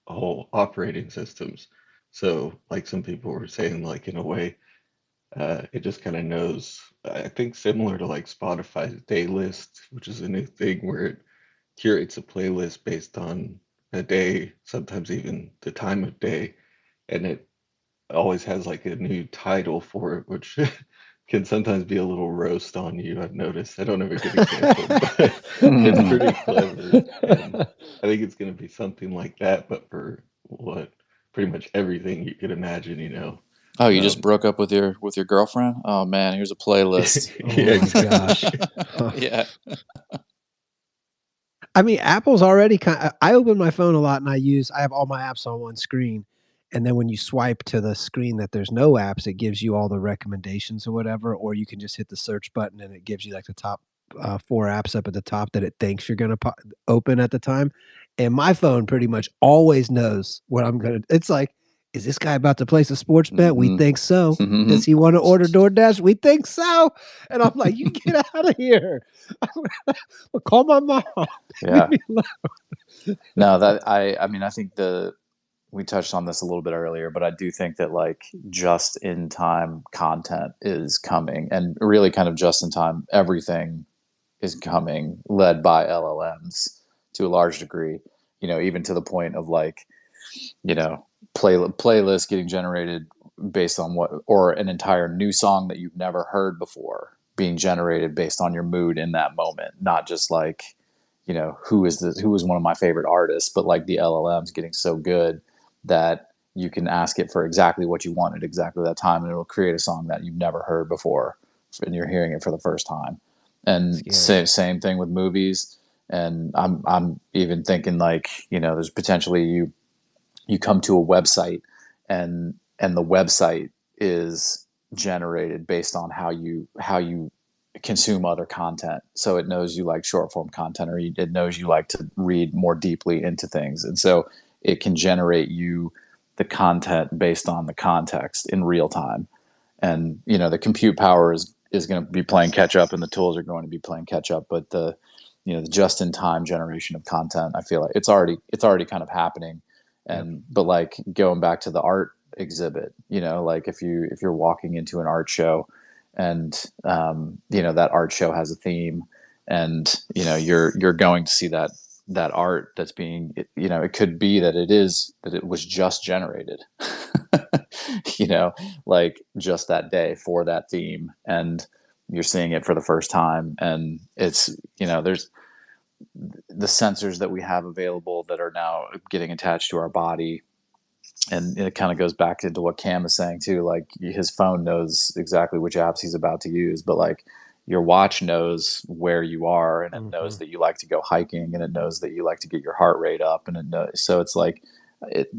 whole operating systems. So, like some people were saying, like in a way, it just kind of knows. I think similar to like Spotify's day list, which is a new thing where it curates a playlist based on a day, sometimes even the time of day, and it always has like a new title for it, which can sometimes be a little roast on you. I've noticed. I don't have a good example, but it's pretty clever, and I think it's going to be something like that, but for what pretty much everything you could imagine, you know. Oh, you just Um, broke up with your girlfriend? Oh man, here's a playlist. Oh yeah, my gosh. exactly. Yeah. I mean, Apple's already I open my phone a lot and I have all my apps on one screen. And then when you swipe to the screen that there's no apps, it gives you all the recommendations or whatever, or you can just hit the search button and it gives you like the top 4 apps up at the top that it thinks you're going to open at the time. And my phone pretty much always knows what I'm going to. It's like, is this guy about to place a sports bet? We Hmm. think so. Hmm. Does he want to order DoorDash? We think so. And I'm like, you get out of here. Call my mom. Leave Yeah. me alone. No, that I mean I think the we touched on this a little bit earlier, but I do think that like just in time content is coming, and really kind of just in time everything is coming, led by LLMs to a large degree. You know, even to the point of like, you know, playlists getting generated based on what, or an entire new song that you've never heard before. being generated based on your mood in that moment, not just like, who is one of my favorite artists, but like the LLM's getting so good that you can ask it for exactly what you want at exactly that time, and it'll create a song that you've never heard before, and you're hearing it for the first time. And Scary. same thing with movies. And I'm even thinking like, there's potentially you come to a website, and the website is generated based on how you consume other content. So it knows you like short form content, or it knows you like to read more deeply into things, and so it can generate you the content based on the context in real time. And the compute power is going to be playing catch up, and the tools are going to be playing catch up. But the just in time generation of content, I feel like it's already kind of happening. Yep. And but like going back to the art exhibit, like if you're walking into an art show, and that art show has a theme, and you're going to see that art that's being, it could be that it was just generated like just that day for that theme, and you're seeing it for the first time. And it's, there's the sensors that we have available that are now getting attached to our body. And it kind of goes back into what Cam is saying too. Like his phone knows exactly which apps he's about to use, but like your watch knows where you are, and it Hmm. knows that you like to go hiking, and it knows that you like to get your heart rate up, and it knows. So it's like,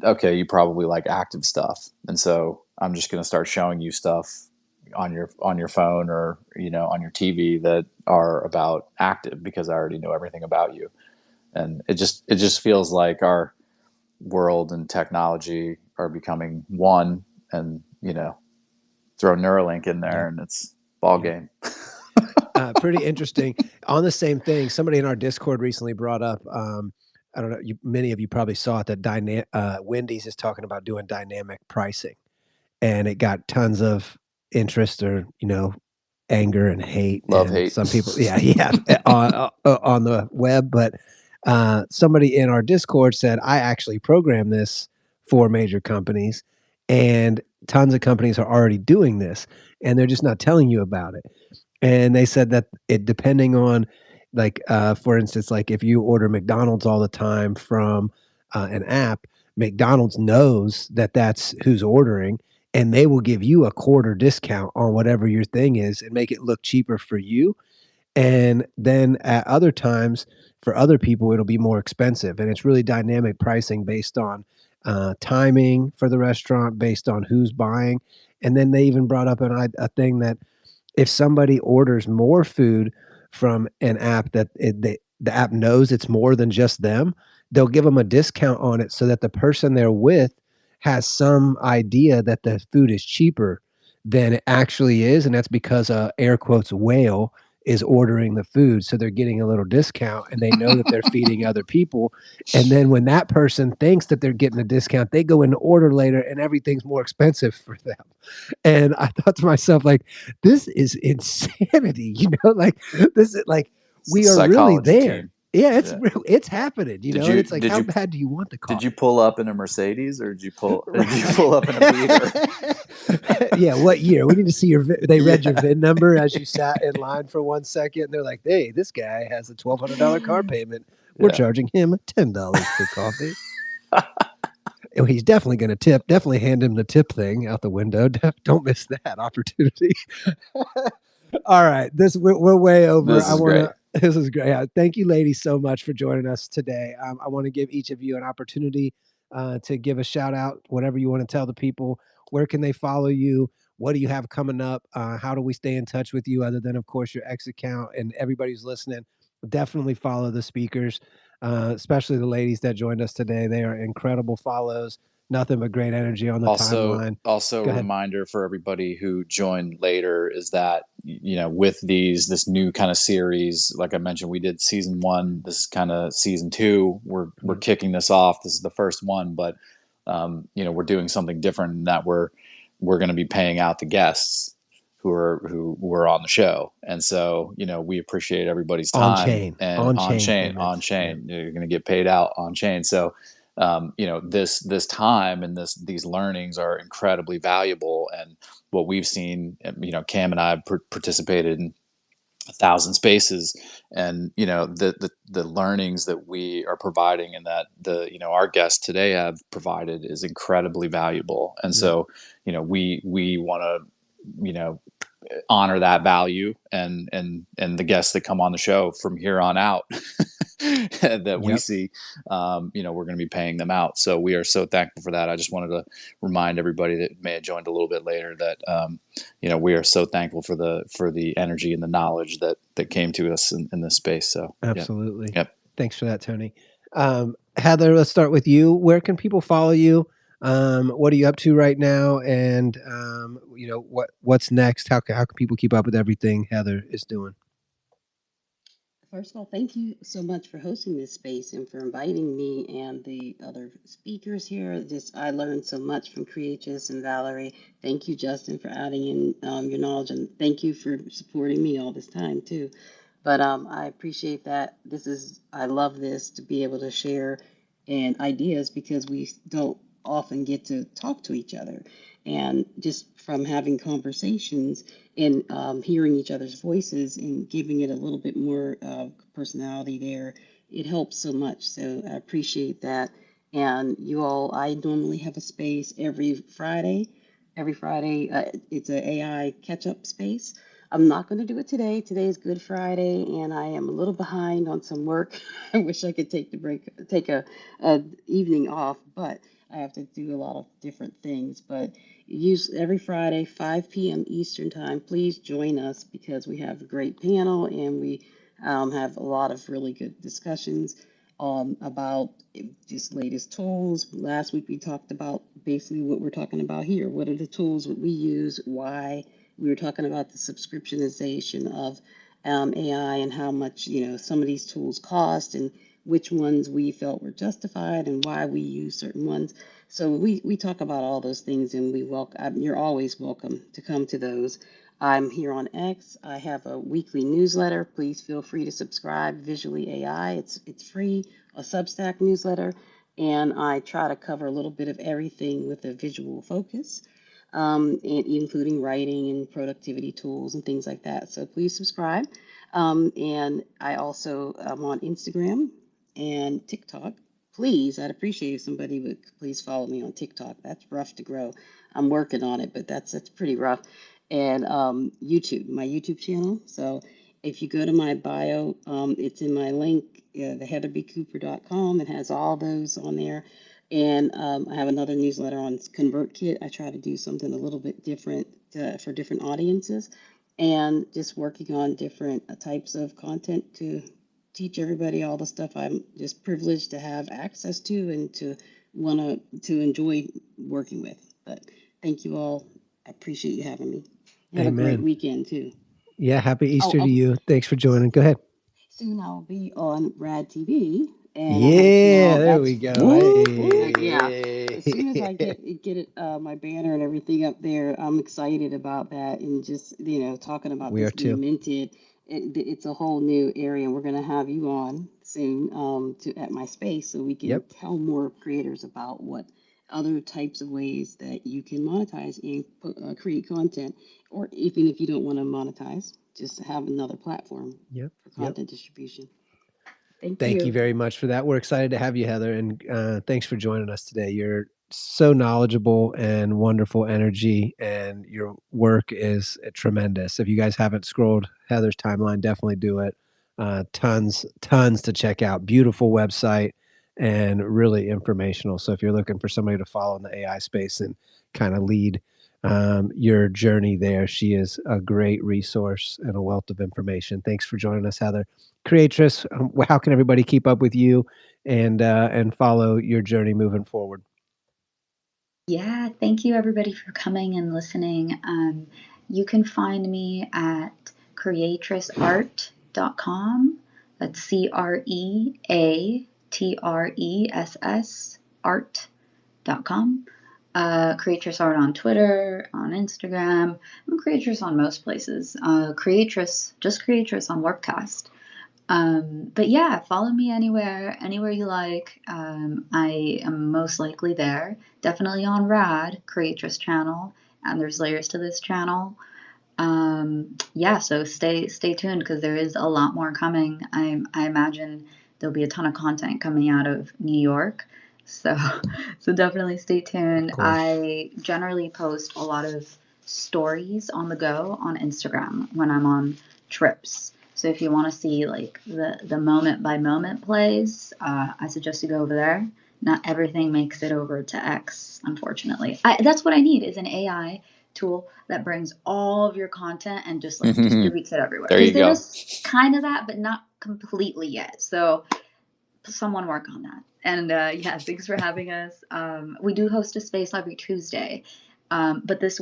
okay, you probably like active stuff, and so I'm just going to start showing you stuff on your phone, or on your TV, that are about active, because I already know everything about you. And it just feels like our world and technology are becoming one, and throw Neuralink in there, Yep. and it's ball Yep. game. Pretty interesting. On the same thing, somebody in our Discord recently brought up. I don't know. Many of you probably saw it that Wendy's is talking about doing dynamic pricing, and it got tons of interest, or anger and hate, Love and hate. some people, yeah, yeah, on the web. But somebody in our Discord said, I actually programmed this for major companies, and tons of companies are already doing this, and they're just not telling you about it. And they said that it, depending on, like, for instance, like if you order McDonald's all the time from an app, McDonald's knows that that's who's ordering, and they will give you a quarter discount on whatever your thing is and make it look cheaper for you. And then at other times, for other people, it'll be more expensive. And it's really dynamic pricing based on timing for the restaurant, based on who's buying. And then they even brought up a thing that if somebody orders more food from an app, that the app knows it's more than just them, they'll give them a discount on it, so that the person they're with has some idea that the food is cheaper than it actually is. And that's because air quotes whale is ordering the food. So they're getting a little discount, and they know that they're feeding other people. And then when that person thinks that they're getting a discount, they go in to order later, and everything's more expensive for them. And I thought to myself, like, this is insanity, like, this is like, It's the we are really psychology there. team. Yeah, it's Yeah. real, it's happening, Did and you it's like, did how you bad do you want the did you coffee? pull up in a Mercedes, or did you Right. pull up in a beater? Yeah, what year? We need to see they read your Yeah. VIN number as you sat in line for 1 second. And they're like, hey, this guy has a $1,200 car payment. We're Yeah. charging him $10 for coffee. And he's definitely going to tip. Definitely hand him the tip thing out the window. Don't miss that opportunity. All right, we're way over. This I is want great. to. This is great. Thank you, ladies, so much for joining us today. I want to give each of you an opportunity to give a shout out, whatever you want to tell the people. Where can they follow you? What do you have coming up? How do we stay in touch with you, other than, of course, your X account? And everybody's listening, definitely follow the speakers, especially the ladies that joined us today. They are incredible follows. Nothing but great energy on the Also, timeline. also a Go ahead. reminder for everybody who joined later is that, with this new kind of series, like I mentioned, we did season one. This is kind of season two. We're Yep. kicking this off. This is the first one, but we're doing something different, in that we're going to be paying out the guests who were on the show. And so, we appreciate everybody's On time, chain, and on on chain chain, on payments. Yeah. chain, you're going to get paid out on chain. So, this time and these learnings are incredibly valuable. And what we've seen, Cam and I have participated in 1,000 spaces, and the learnings that we are providing and that our guests today have provided is incredibly valuable. And Yeah. so we want to honor that value, and the guests that come on the show from here on out that we Yep. see, we're going to be paying them out. So we are so thankful for that. I just wanted to remind everybody that may have joined a little bit later that we are so thankful for the energy and the knowledge that came to us in this space. So yeah. Absolutely. Yep. Thanks for that, Tony. Heather, let's start with you. Where can people follow you? What are you up to right now? And what's next? How can people keep up with everything Heather is doing? First of all, thank you so much for hosting this space and for inviting me and the other speakers here. Just I learned so much from Creatress and Valerie. Thank you, Justin, for adding in your knowledge, and thank you for supporting me all this time too. But I appreciate that. I love this to be able to share and ideas because we don't often get to talk to each other. And just from having conversations and hearing each other's voices and giving it a little bit more personality there, it helps so much. So I appreciate that. And you all, I normally have a space every Friday. Every Friday, it's an AI catch up space. I'm not going to do it today. Today is Good Friday, and I am a little behind on some work. I wish I could take a evening off, but I have to do a lot of different things. But use every Friday, 5 p.m. Eastern time. Please join us because we have a great panel and we have a lot of really good discussions about just latest tools. Last week we talked about basically what we're talking about here. What are the tools that we use? Why? We were talking about the subscriptionization of AI and how much some of these tools cost and which ones we felt were justified and why we use certain ones. So we talk about all those things, and we welcome. You're always welcome to come to those. I'm here on X. I have a weekly newsletter. Please feel free to subscribe. Visually AI. It's free. A Substack newsletter, and I try to cover a little bit of everything with a visual focus, and including writing and productivity tools and things like that. So please subscribe. And I also am on Instagram and TikTok. Please, I'd appreciate if somebody would please follow me on TikTok. That's rough to grow. I'm working on it, but that's pretty rough. And YouTube, my YouTube channel. So if you go to my bio, it's in my link, the heatherbcooper.com. It has all those on there. And I have another newsletter on ConvertKit. I try to do something a little bit different for different audiences and just working on different types of content to teach everybody all the stuff I'm just privileged to have access to and to want to enjoy working with. But thank you all. I appreciate you having me. Have a great Amen. weekend too. Yeah. Happy Oh, Easter to you. Thanks for joining. Go ahead. soon I'll be on Rad TV, and I hope you Yeah. all. There we go. Woo, Yeah. Hey. As soon as I get it, my banner and everything up there, I'm excited about that, and just talking about We are this too. being minted. It's a whole new area, and we're gonna have you on soon to at my space so we can Yep. tell more creators about what other types of ways that you can monetize and create content, or even if you don't want to monetize, just have another platform Yep. for Yep. content distribution. Thank Thank you you. very much for that. We're excited to have you, Heather, and thanks for joining us today. You're so knowledgeable and wonderful energy, and your work is tremendous. If you guys haven't scrolled Heather's timeline, definitely do it. Tons to check out. Beautiful website and really informational. So if you're looking for somebody to follow in the AI space and kind of lead your journey there, she is a great resource and a wealth of information. Thanks for joining us, Heather. Creatress, how can everybody keep up with you and follow your journey moving forward? Yeah, thank you everybody for coming and listening. You can find me at creatressart.com. That's CreaTress art.com. Creatress Art on Twitter, on Instagram. I'm Creatress on most places. Just Creatress on Warpcast. But yeah, follow me anywhere you like. I am most likely there. Definitely on Rad, Creatress channel, and there's layers to this channel. Yeah, so stay tuned because there is a lot more coming. I imagine there'll be a ton of content coming out of New York. So so definitely stay Of tuned. course. I generally post a lot of stories on the go on Instagram when I'm on trips. So if you want to see like the moment by moment plays, I suggest you go over there. Not everything makes it over to X, unfortunately. That's what I need is an AI tool that brings all of your content and just like distributes it everywhere. There Because you there go. is kind of that, but not completely yet. So someone work on that. And yeah, thanks for having us. We do host a space every Tuesday. But this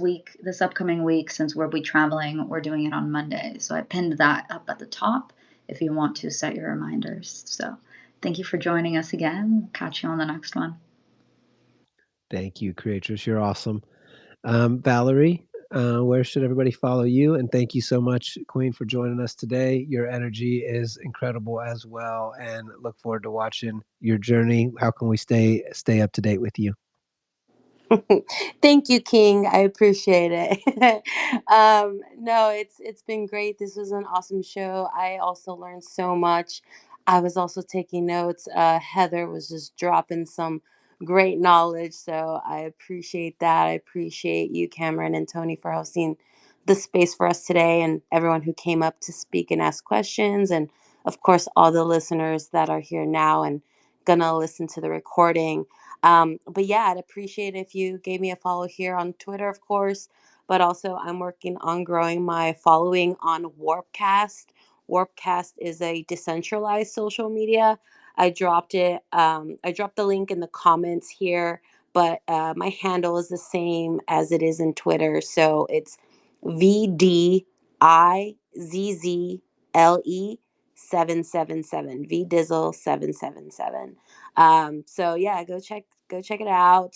upcoming week, since we'll be traveling, we're doing it on Monday. So I pinned that up at the top if you want to set your reminders. So thank you for joining us again. Catch you on the next one. Thank you, Creatress. You're awesome. Valerie, where should everybody follow you? And thank you so much, Queen, for joining us today. Your energy is incredible as well, and look forward to watching your journey. How can we stay up to date with you? Thank you, King. I appreciate it. No, it's been great. This was an awesome show. I also learned so much. I was also taking notes. Heather was just dropping some great knowledge, so I appreciate that. I appreciate you, Cameron and Tony, for hosting the space for us today, and everyone who came up to speak and ask questions, and of course all the listeners that are here now and gonna listen to the recording. But yeah, I'd appreciate if you gave me a follow here on Twitter, of course. But also, I'm working on growing my following on Warpcast. Warpcast is a decentralized social media. I dropped it. I dropped the link in the comments here, but my handle is the same as it is in Twitter. So it's VDIZZLE 777. VDizzle 777. So yeah, go check it out.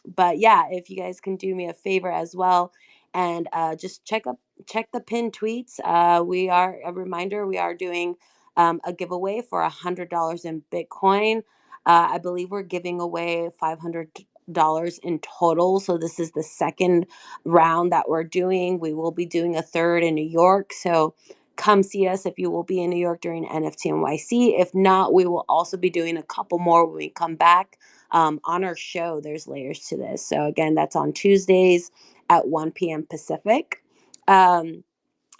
But yeah, if you guys can do me a favor as well and just check the pinned tweets. We are a reminder we are doing a giveaway for $100 in Bitcoin. I believe we're giving away $500 in total. So this is the second round that we're doing. We will be doing a third in New York. So come see us if you will be in New York during NFT NYC. If not, we will also be doing a couple more when we come back on our show. There's layers to this. So, again, that's on Tuesdays at 1 p.m. Pacific. Um,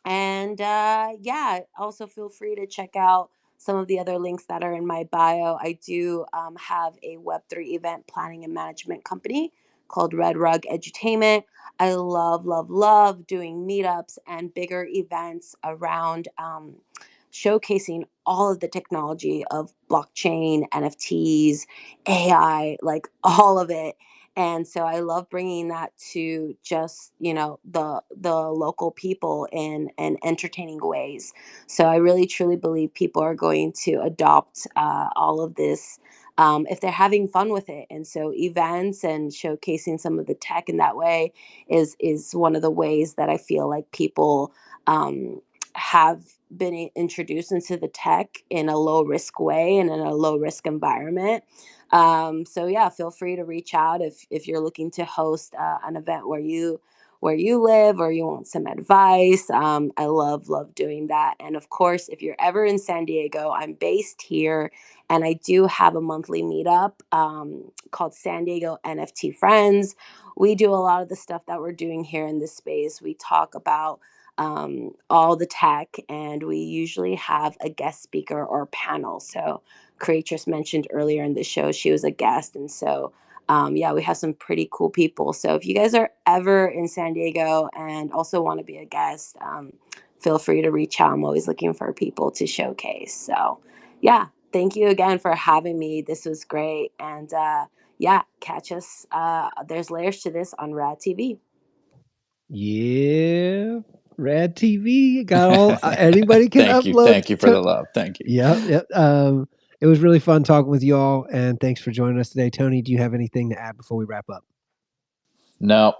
and yeah, also feel free to check out some of the other links that are in my bio. I do have a Web3 event planning and management company called Red Rug Edutainment. I love doing meetups and bigger events around showcasing all of the technology of blockchain, NFTs, AI, like all of it. And so I love bringing that to just the local people in entertaining ways. So I really truly believe people are going to adopt all of this if they're having fun with it. And so events and showcasing some of the tech in that way is one of the ways that I feel like people have been introduced into the tech in a low risk way and in a low risk environment. So yeah, feel free to reach out if you're looking to host an event where you live or you want some advice. I love doing that. And of course, if you're ever in San Diego, I'm based here, and I do have a monthly meetup called San Diego NFT Friends. We do a lot of the stuff that we're doing here in this space. We talk about all the tech, and we usually have a guest speaker or panel. So Creatress mentioned earlier in the show she was a guest, and so yeah, we have some pretty cool people. So if you guys are ever in San Diego and also want to be a guest, feel free to reach out. I'm always looking for people to showcase. So yeah, thank you again for having me. This was great. And yeah, catch us. There's layers to this on Rad TV. Yeah, Rad TV got all. Anybody can upload. Thank you for the love. Thank you. Yep, yep. It was really fun talking with you all, and thanks for joining us today. Tony, do you have anything to add before we wrap up? No,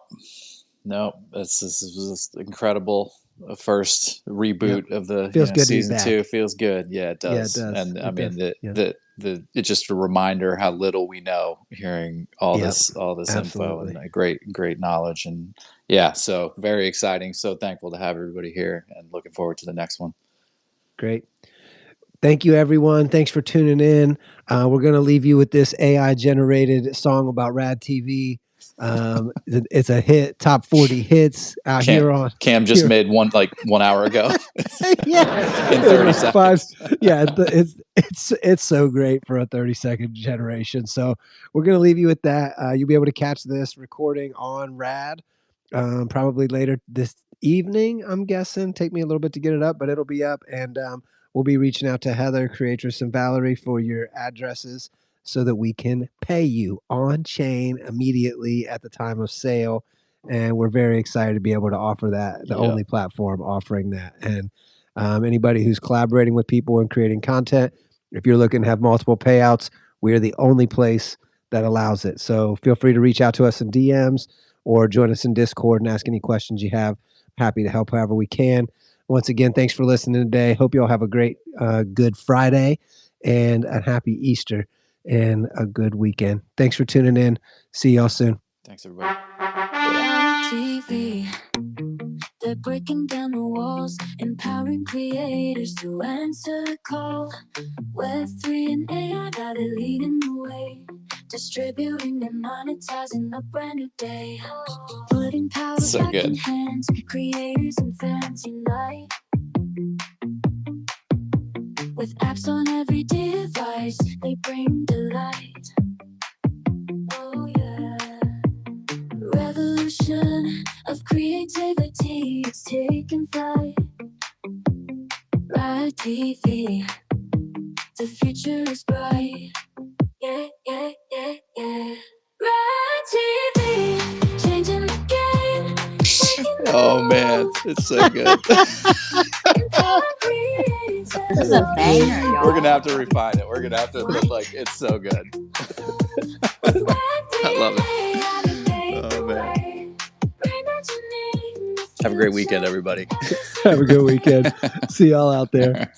no, this was incredible. First Yep, reboot of the feels good to be season two back. feels good. Yeah, it Yeah, it does. does. And I It mean does. Yeah. the it's just a reminder how little we know hearing all Yep, this info absolutely. and great knowledge. And yeah, so very exciting. So thankful to have everybody here and looking forward to the next one. Great. Thank you, everyone. Thanks for tuning in. We're going to leave you with this AI generated song about Rad TV. It's a hit, top 40 hits out here on Cam just here. made one like 1 hour ago. Yeah, In 30 like seconds. Yeah, it's so great for a 30-second generation. So we're gonna leave you with that. You'll be able to catch this recording on Rad probably later this evening. I'm guessing. Take me a little bit to get it up, but it'll be up, and we'll be reaching out to Heather, Creatress, and Valerie for your addresses so that we can pay you on chain immediately at the time of sale. And we're very excited to be able to offer that, the only platform offering that. And anybody who's collaborating with people and creating content, if you're looking to have multiple payouts, we're the only place that allows it. So feel free to reach out to us in DMs or join us in Discord and ask any questions you have. Happy to help however we can. Once again, thanks for listening today. Hope you all have a great Good Friday and a happy Easter and a good weekend. Thanks for tuning in. See y'all soon. Thanks, everybody. TV. They're breaking down the walls, empowering creators to answer the call. Web3 and AI, now they're leading the way, distributing and monetizing a brand new day. Putting power So back in good. hands, creators and fans unite. With apps on every device, they bring delight. Oh yeah. Revolution of creativity, it's taking flight. Rad TV, the future is bright. Yeah, yeah, yeah, yeah. Rad TV, changing the game. Oh man, it's so good. This is a banger, y'all. We're gonna have to refine it. We're gonna have to, but like, it's so good. I love it. Oh man. Have a great weekend, everybody. Have a good weekend. See y'all out there.